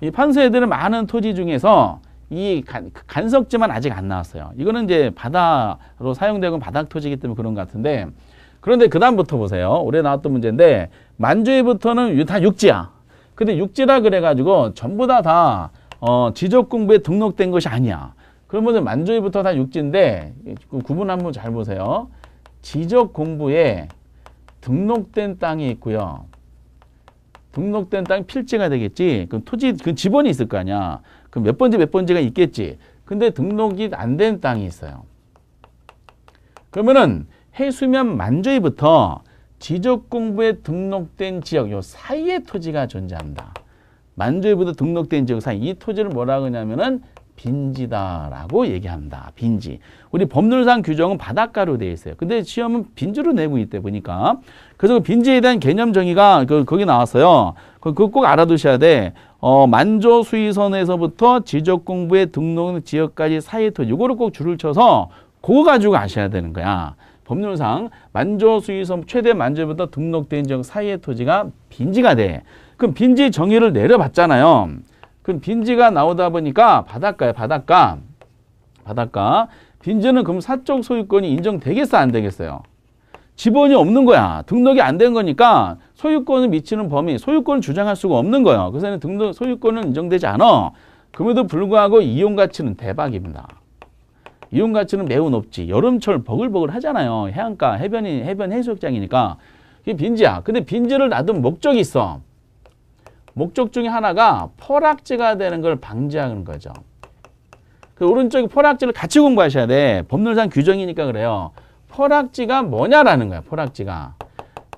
이 판서애들은 많은 토지 중에서 이 간석지만 아직 안 나왔어요. 이거는 이제 바다로 사용되고 바닥 토지이기 때문에 그런 것 같은데, 그런데 그 다음부터 보세요. 올해 나왔던 문제인데, 만조위부터는 다 육지야. 근데 육지라 그래가지고 전부 다 지적공부에 등록된 것이 아니야. 그러면 만조위부터 다 육지인데, 구분 한번 잘 보세요. 지적공부에 등록된 땅이 있고요. 등록된 땅이 필지가 되겠지. 그럼 토지, 그 지번이 있을 거 아니야. 그럼 몇 번지가 있겠지. 근데 등록이 안 된 땅이 있어요. 그러면은 해수면 만조위부터 지적공부에 등록된 지역 요 사이에 토지가 존재합니다. 만조위부터 등록된 지역 사이 이 토지를 뭐라고 하냐면은 빈지다라고 얘기합니다. 빈지. 우리 법률상 규정은 바닷가로 되어 있어요. 근데 시험은 빈지로 내고 있대 보니까. 그래서 빈지에 대한 개념 정의가 거기 나왔어요. 그거 꼭 알아두셔야 돼. 만조 수위선에서부터 지적공부에 등록된 지역까지 사이의 토지. 이거를 꼭 줄을 쳐서 그거 가지고 아셔야 되는 거야. 법률상 만조 수위선 최대 만조부터 등록된 지역 사이의 토지가 빈지가 돼. 그럼 빈지 정의를 내려봤잖아요. 그럼 빈지가 나오다 보니까 바닷가야, 바닷가. 바닷가. 빈지는 그럼 사적 소유권이 인정되겠어, 안 되겠어요? 지번이 없는 거야. 등록이 안 된 거니까 소유권을 미치는 범위, 소유권을 주장할 수가 없는 거예요. 그래서 등록 소유권은 인정되지 않아. 그럼에도 불구하고 이용 가치는 대박입니다. 이용 가치는 매우 높지. 여름철 버글버글 하잖아요. 해안가, 해변 해수욕장이니까. 이게 빈지야. 근데 빈지를 놔둔 목적이 있어. 목적 중에 하나가 포락지가 되는 걸 방지하는 거죠. 그 오른쪽에 포락지를 같이 공부하셔야 돼. 법률상 규정이니까 그래요. 포락지가 뭐냐라는 거야. 포락지가.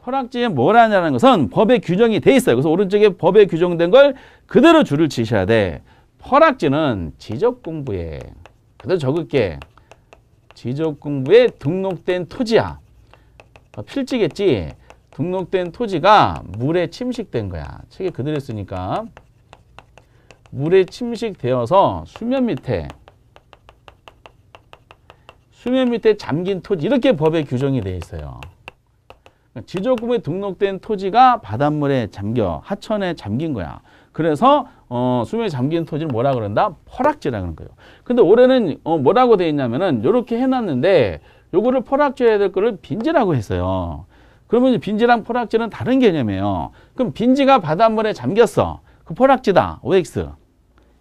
포락지에 뭐라냐는 것은 법에 규정이 돼 있어요. 그래서 오른쪽에 법에 규정된 걸 그대로 줄을 치셔야 돼. 포락지는 지적공부에 그대로 적을게. 지적공부에 등록된 토지야. 필지겠지. 등록된 토지가 물에 침식된 거야. 책에 그대로 쓰니까. 물에 침식되어서 수면 밑에 잠긴 토지. 이렇게 법에 규정이 되어 있어요. 지적공부에 등록된 토지가 바닷물에 잠겨, 하천에 잠긴 거야. 그래서 수면에 잠긴 토지를 뭐라 그런다? 포락지라 그러는 거예요. 근데 올해는 뭐라고 되어 있냐면은 이렇게 해놨는데 요거를 포락지해야 될 거를 빈지라고 했어요. 그러면 빈지랑 포락지는 다른 개념이에요. 그럼 빈지가 바닷물에 잠겼어. 그 포락지다. OX.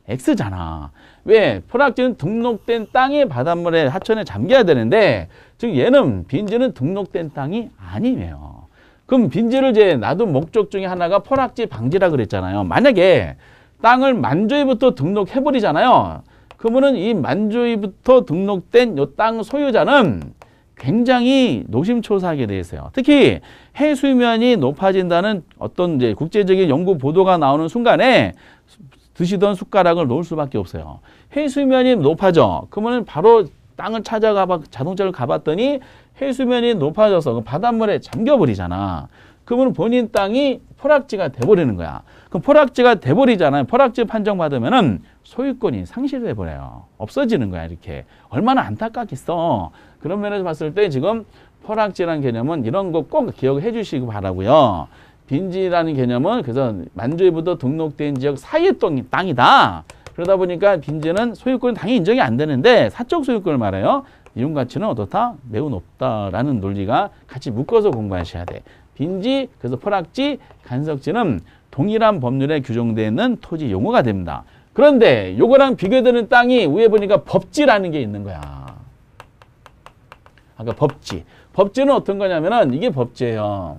X잖아. 왜? 포락지는 등록된 땅이 바닷물에 하천에 잠겨야 되는데 즉 얘는 빈지는 등록된 땅이 아니에요. 그럼 빈지를 이제 놔둔 목적 중에 하나가 포락지 방지라 그랬잖아요. 만약에 땅을 만조위부터 등록해버리잖아요. 그러면은 이 만조위부터 등록된 이 땅 소유자는 굉장히 노심초사하게 돼 있어요. 특히 해수면이 높아진다는 어떤 이제 국제적인 연구 보도가 나오는 순간에 드시던 숟가락을 놓을 수밖에 없어요. 해수면이 높아져. 그러면 바로 땅을 자동차를 가봤더니 해수면이 높아져서 바닷물에 잠겨버리잖아. 그러면 본인 땅이 포락지가 돼버리는 거야. 그럼 포락지가 돼버리잖아요. 포락지 판정받으면은 소유권이 상실돼버려요. 없어지는 거야, 이렇게. 얼마나 안타깝겠어. 그런 면에서 봤을 때 지금 포락지라는 개념은 이런 거 꼭 기억해 주시기 바라고요. 빈지라는 개념은 그래서 만조위부터 등록된 지역 사이의 땅이다. 그러다 보니까 빈지는 소유권은 당연히 인정이 안 되는데 사적 소유권을 말해요. 이용 가치는 어떻다? 매우 높다라는 논리가 같이 묶어서 공부하셔야 돼. 빈지, 그래서 포락지, 간석지는 동일한 법률에 규정되어 있는 토지 용어가 됩니다. 그런데 요거랑 비교되는 땅이 위에 보니까 법지라는 게 있는 거야. 아까 법지. 법지는 어떤 거냐면은 이게 법지예요.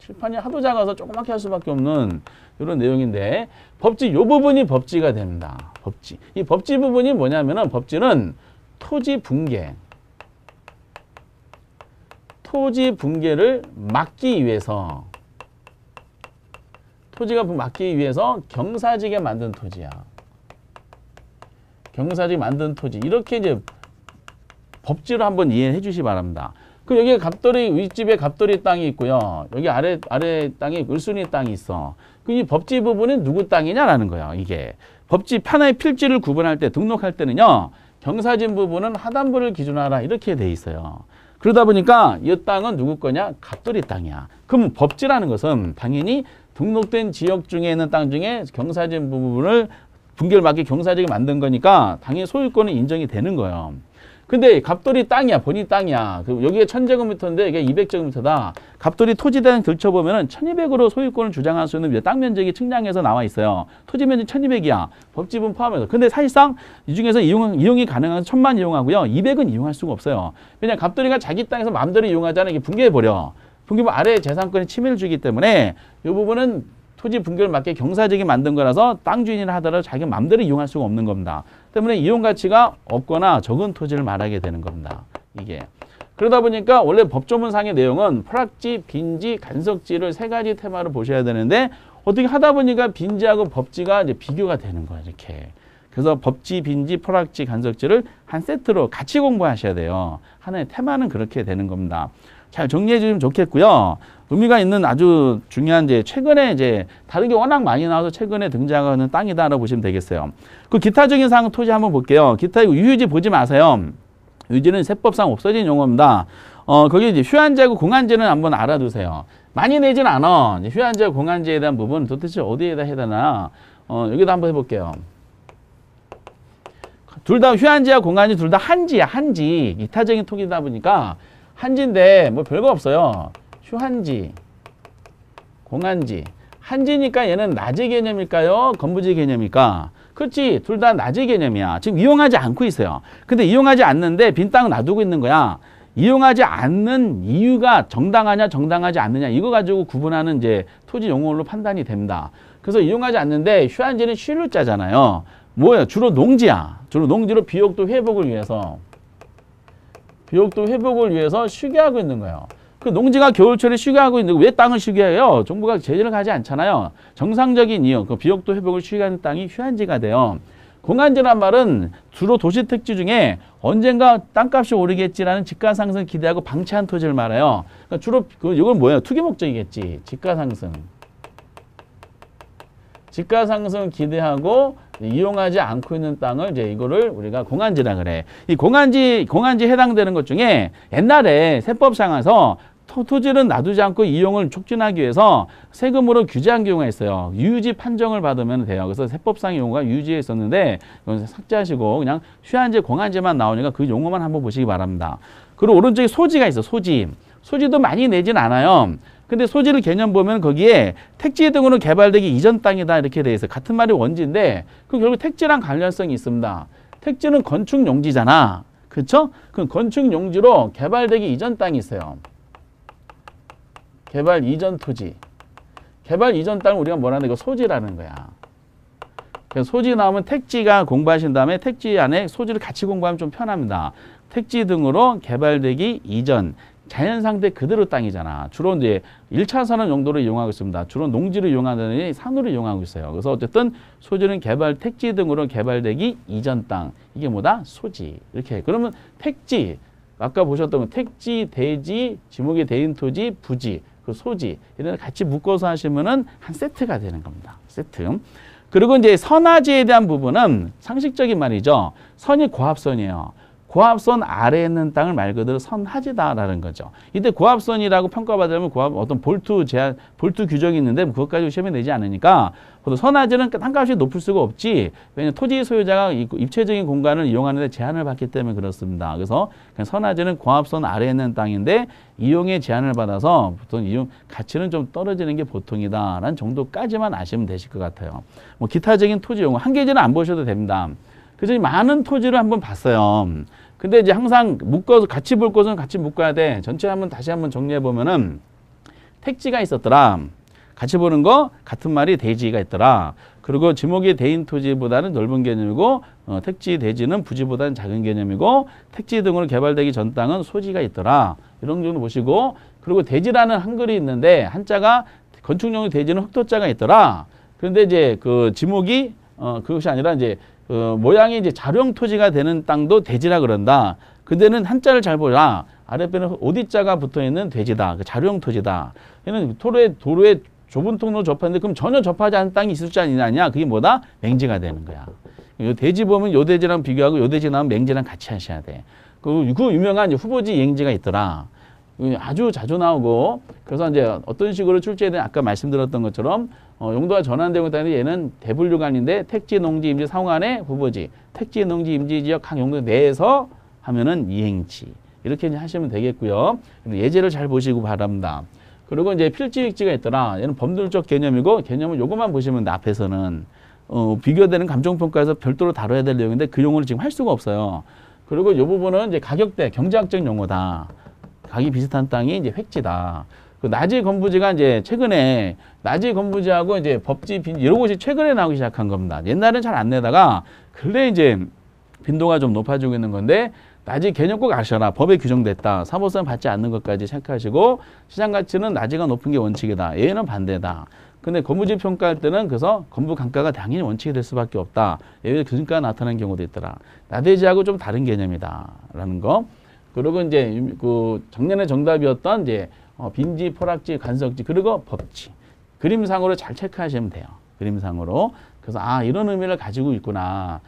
칠판이 하도 작아서 조그맣게 할 수밖에 없는 이런 내용인데 법지 요 부분이 법지가 됩니다. 법지. 이 법지 부분이 뭐냐면은 법지는 토지 붕괴를 막기 위해서 토지가 막기 위해서 경사지게 만든 토지야. 경사지게 만든 토지. 이렇게 이제 법지로 한번 이해해 주시기 바랍니다. 그 여기 윗집에 갑돌이 땅이 있고요. 여기 아래 땅에 을순이 땅이 있어. 그 이 법지 부분은 누구 땅이냐라는 거예요. 이게 법지 하나의 필지를 구분할 때 등록할 때는요. 경사진 부분은 하단부를 기준하라 이렇게 돼 있어요. 그러다 보니까 이 땅은 누구 거냐? 갑돌이 땅이야. 그럼 법지라는 것은 당연히 등록된 지역 중에 있는 땅 중에 경사진 부분을 붕괴를 막기 경사지게 만든 거니까 당연히 소유권은 인정이 되는 거예요. 근데 갑돌이 땅이야. 본인 땅이야. 여기가 1000제곱미터인데 이게 200제곱미터다. 갑돌이 토지대랑 들춰보면은 1200으로 소유권을 주장할 수 있는 땅 면적이 측량에서 나와 있어요. 토지 면적 1200이야. 법지분 포함해서. 근데 사실상 이 중에서 이용이 가능한 1000만 이용하고요. 200은 이용할 수가 없어요. 왜냐면 갑돌이가 자기 땅에서 마음대로 이용하잖아요. 이게 붕괴해버려. 붕괴하면 아래 재산권에 침해를 주기 때문에 이 부분은 토지 분결 맞게 경사지게 만든 거라서 땅 주인이라 하더라도 자기 마음대로 이용할 수가 없는 겁니다. 때문에 이용 가치가 없거나 적은 토지를 말하게 되는 겁니다. 이게. 그러다 보니까 원래 법조문상의 내용은 포락지, 빈지, 간석지를 세 가지 테마로 보셔야 되는데 어떻게 하다 보니까 빈지하고 법지가 이제 비교가 되는 거야, 이렇게. 그래서 법지, 빈지, 포락지, 간석지를 한 세트로 같이 공부하셔야 돼요. 하나의 테마는 그렇게 되는 겁니다. 잘 정리해 주시면 좋겠고요. 의미가 있는 아주 중요한 최근에 다른 게 워낙 많이 나와서 최근에 등장하는 땅이다라고 보시면 되겠어요. 그 기타적인 사항 토지 한번 볼게요. 기타 유유지 보지 마세요. 유지는 세법상 없어진 용어입니다. 거기 이제 휴안지하고 공안지는 한번 알아두세요. 많이 내진 않아. 휴안지와 공안지에 대한 부분 도대체 어디에다 해야 되나? 여기다 한번 해볼게요. 둘 다 휴안지와 공안지 둘 다 한지야, 한지. 기타적인 토기다 보니까 한지인데 뭐 별거 없어요. 휴한지, 공안지. 한지니까 얘는 낮의 개념일까요? 건부지 개념일까? 그렇지. 둘 다 낮의 개념이야. 지금 이용하지 않고 있어요. 근데 이용하지 않는데 빈 땅 놔두고 있는 거야. 이용하지 않는 이유가 정당하냐 정당하지 않느냐 이거 가지고 구분하는 토지 용어로 판단이 됩니다. 그래서 이용하지 않는데 휴안지는 실루자잖아요. 뭐예요? 주로 농지야. 주로 농지로 비옥도 회복을 위해서 쉬게 하고 있는 거예요. 그 농지가 겨울철에 쉬게 하고 있는데 왜 땅을 쉬게 해요? 정부가 제재를 가지 않잖아요. 정상적인 이유, 그 비옥도 회복을 쉬게 하는 땅이 휴안지가 돼요. 공안지란 말은 주로 도시 택지 중에 언젠가 땅값이 오르겠지라는 집가상승 기대하고 방치한 토지를 말해요. 그러니까 주로 이건 뭐예요? 투기 목적이겠지. 집가상승 기대하고 이용하지 않고 있는 땅을 이거를 우리가 공안지라 그래. 이 공안지 해당되는 것 중에 옛날에 세법상에서 토지를 놔두지 않고 이용을 촉진하기 위해서 세금으로 규제한 경우가 있어요. 유유지 판정을 받으면 돼요. 그래서 세법상의 용어가 유유지에 있었는데 이건 삭제하시고 그냥 휴안지, 공안지만 나오니까 그 용어만 한번 보시기 바랍니다. 그리고 오른쪽에 소지가 있어. 소지도 많이 내진 않아요. 근데 소지를 개념 보면 거기에 택지 등으로 개발되기 이전 땅이다 이렇게 돼 있어요. 같은 말이 원지인데 그 결국 택지랑 관련성이 있습니다. 택지는 건축 용지잖아. 그렇죠? 그 건축 용지로 개발되기 이전 땅이 있어요. 개발 이전 토지. 개발 이전 땅을 우리가 뭐라는 이거 소지라는 거야. 그래서 소지 나오면 택지가 공부하신 다음에 택지 안에 소지를 같이 공부하면 좀 편합니다. 택지 등으로 개발되기 이전. 자연 상태 그대로 땅이잖아. 주로 1차 산업 용도로 이용하고 있습니다. 주로 농지를 이용하더니 산으로 이용하고 있어요. 그래서 어쨌든 소지는 택지 등으로 개발되기 이전 땅. 이게 뭐다? 소지. 이렇게. 그러면 택지. 아까 보셨던 택지, 대지, 지목의 대인 토지, 부지, 그 소지. 이런 같이 묶어서 하시면은 한 세트가 되는 겁니다. 세트. 그리고 선화지에 대한 부분은 상식적인 말이죠. 선이 고합선이에요. 고합선 아래에 있는 땅을 말 그대로 선하지다라는 거죠. 이때 고합선이라고 평가받으려면 어떤 볼트 규정이 있는데 그것까지 시험에 내지 않으니까 선하지는 땅값이 높을 수가 없지. 왜냐하면 토지 소유자가 입체적인 공간을 이용하는 데 제한을 받기 때문에 그렇습니다. 그래서 선하지는 고합선 아래에 있는 땅인데 이용에 제한을 받아서 보통 이용 가치는 좀 떨어지는 게 보통이다라는 정도까지만 아시면 되실 것 같아요. 뭐 기타적인 토지 용어 한 개지는 안 보셔도 됩니다. 그래서 많은 토지를 한번 봤어요. 근데 항상 묶어서 같이 볼 것은 같이 묶어야 돼. 전체 다시 한번 정리해 보면은 택지가 있었더라. 같이 보는 거 같은 말이 대지가 있더라. 그리고 지목이 대인 토지보다는 넓은 개념이고 택지 대지는 부지보다는 작은 개념이고 택지 등으로 개발되기 전 땅은 소지가 있더라. 이런 정도 보시고 그리고 대지라는 한글이 있는데 한자가 건축용의 대지는 흑토자가 있더라. 그런데 그 지목이 그것이 아니라 모양이 자룡 토지가 되는 땅도 대지라 그런다. 그때는 한자를 잘 보라. 아랫배는 오디자가 붙어 있는 돼지다. 그 자룡 토지다. 얘는 도로에 좁은 통로 접하는데 그럼 전혀 접하지 않은 땅이 있을 줄 아니냐? 그게 뭐다? 맹지가 되는 거야. 요 돼지 보면 요 돼지랑 비교하고 요 돼지 나오면 맹지랑 같이 하셔야 돼. 그 유명한 후보지 이행지가 있더라. 아주 자주 나오고 그래서 어떤 식으로 출제된 아까 말씀드렸던 것처럼 용도가 전환되고 있다는데 얘는 대분류관인데 택지, 농지, 임지, 상호간의 후보지, 택지, 농지, 임지 지역 각 용도 내에서 하면은 이행지 이렇게 하시면 되겠고요. 예제를 잘 보시고 바랍니다. 그리고 필지익지가 있더라. 얘는 법률적 개념이고 개념은 요것만 보시면 돼. 앞에서는 비교되는 감정평가에서 별도로 다뤄야 될 내용인데 그 용어를 지금 할 수가 없어요. 그리고 요 부분은 가격대 경제학적 용어다. 각이 비슷한 땅이 획지다. 그 나지 건부지가 이제 최근에 나지 건부지하고 이제 법지 빈 이런 것이 최근에 나오기 시작한 겁니다. 옛날엔 잘 안 내다가 근래 이제 빈도가 좀 높아지고 있는 건데 나지 개념 꼭 아셔라. 법에 규정됐다. 사보상 받지 않는 것까지 체크하시고 시장 가치는 나지가 높은 게 원칙이다. 얘는 반대다. 근데 건부지 평가할 때는 그래서 건부 감가가 당연히 원칙이 될 수밖에 없다. 예외 기준가가 나타나는 경우도 있더라. 나대지하고 좀 다른 개념이다라는 거. 그리고 이제 그 작년에 정답이었던 이제 빈지, 포락지, 간석지 그리고 법지. 그림상으로 잘 체크하시면 돼요. 그림상으로. 그래서 아 이런 의미를 가지고 있구나.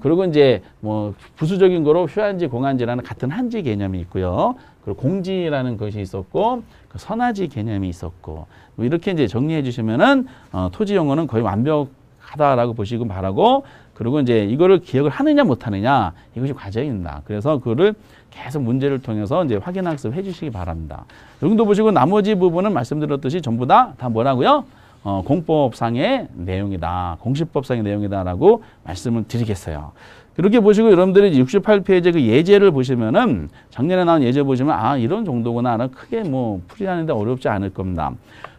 그리고 이제 뭐 부수적인 거로 휴한지, 공한지라는 같은 한지 개념이 있고요. 그리고 공지라는 것이 있었고, 그 선화지 개념이 있었고, 뭐 이렇게 이제 정리해 주시면은 토지 용어는 거의 완벽하다라고 보시고 바라고, 그리고 이제 이거를 기억을 하느냐 못하느냐 이것이 과제입니다. 그래서 그거를 계속 문제를 통해서 이제 확인 학습해 주시기 바랍니다. 이 정도 보시고 나머지 부분은 말씀드렸듯이 전부 다 뭐라고요? 공법상의 내용이다. 공시법상의 내용이다라고 말씀을 드리겠어요. 그렇게 보시고 여러분들이 68페이지 그 예제를 보시면은 작년에 나온 예제 보시면 아 이런 정도구나. 크게 뭐 풀이하는데 어렵지 않을 겁니다.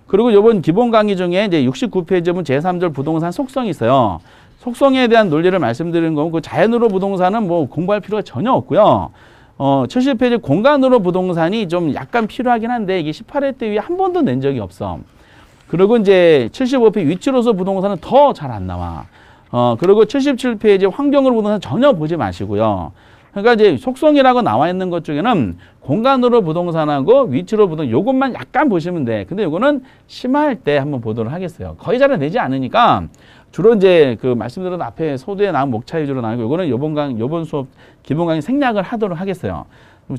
그리고 이번 기본 강의 중에 이제 69페이지 보면 제3절 부동산 속성이 있어요. 속성에 대한 논리를 말씀드리는 거고 그 자연으로 부동산은 뭐 공부할 필요가 전혀 없고요. 70페이지 공간으로 부동산이 좀 약간 필요하긴 한데 이게 18회 때 위에 한 번도 낸 적이 없어. 그리고 이제 75페이지 위치로서 부동산은 더 잘 안 나와. 그리고 77페이지 환경으로 부동산 전혀 보지 마시고요. 그러니까 이제 속성이라고 나와 있는 것 중에는 공간으로 부동산하고 위치로 부동산 요것만 약간 보시면 돼. 근데 요거는 심화할 때 한번 보도록 하겠어요. 거의 잘 내지 않으니까 주로 이제 그 말씀드린 앞에 소두에 나온 목차 위주로 나오고 요거는 요번 수업 기본 강의 생략을 하도록 하겠어요.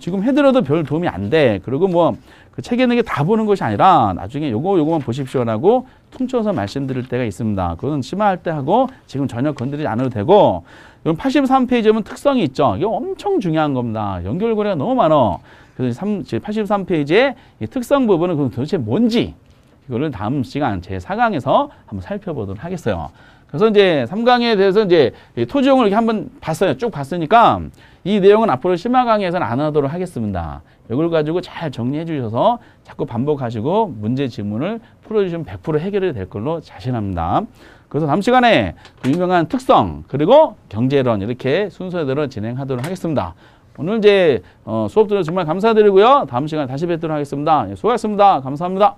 지금 해드려도 별 도움이 안 돼. 그리고 뭐 그 책에 있는 게 다 보는 것이 아니라 나중에 요거만 보십시오라고 퉁쳐서 말씀드릴 때가 있습니다. 그건 심화할 때 하고 지금 전혀 건드리지 않아도 되고 이건 83페이지에 보면 특성이 있죠. 이거 엄청 중요한 겁니다. 연결고리가 너무 많아. 그래서 83페이지에 이 특성 부분은 그럼 도대체 뭔지 이거를 다음 시간 제 4강에서 한번 살펴보도록 하겠어요. 그래서 이제 3강에 대해서 이제 토지용을 이렇게 한번 봤어요. 쭉 봤으니까 이 내용은 앞으로 심화 강의에서는 안 하도록 하겠습니다. 이걸 가지고 잘 정리해 주셔서 자꾸 반복하시고 문제 지문을 풀어주시면 100% 해결이 될 걸로 자신합니다. 그래서 다음 시간에 그 유명한 특성 그리고 경제론 이렇게 순서대로 진행하도록 하겠습니다. 오늘 이제 수업 들어서 정말 감사드리고요. 다음 시간에 다시 뵙도록 하겠습니다. 수고하셨습니다. 감사합니다.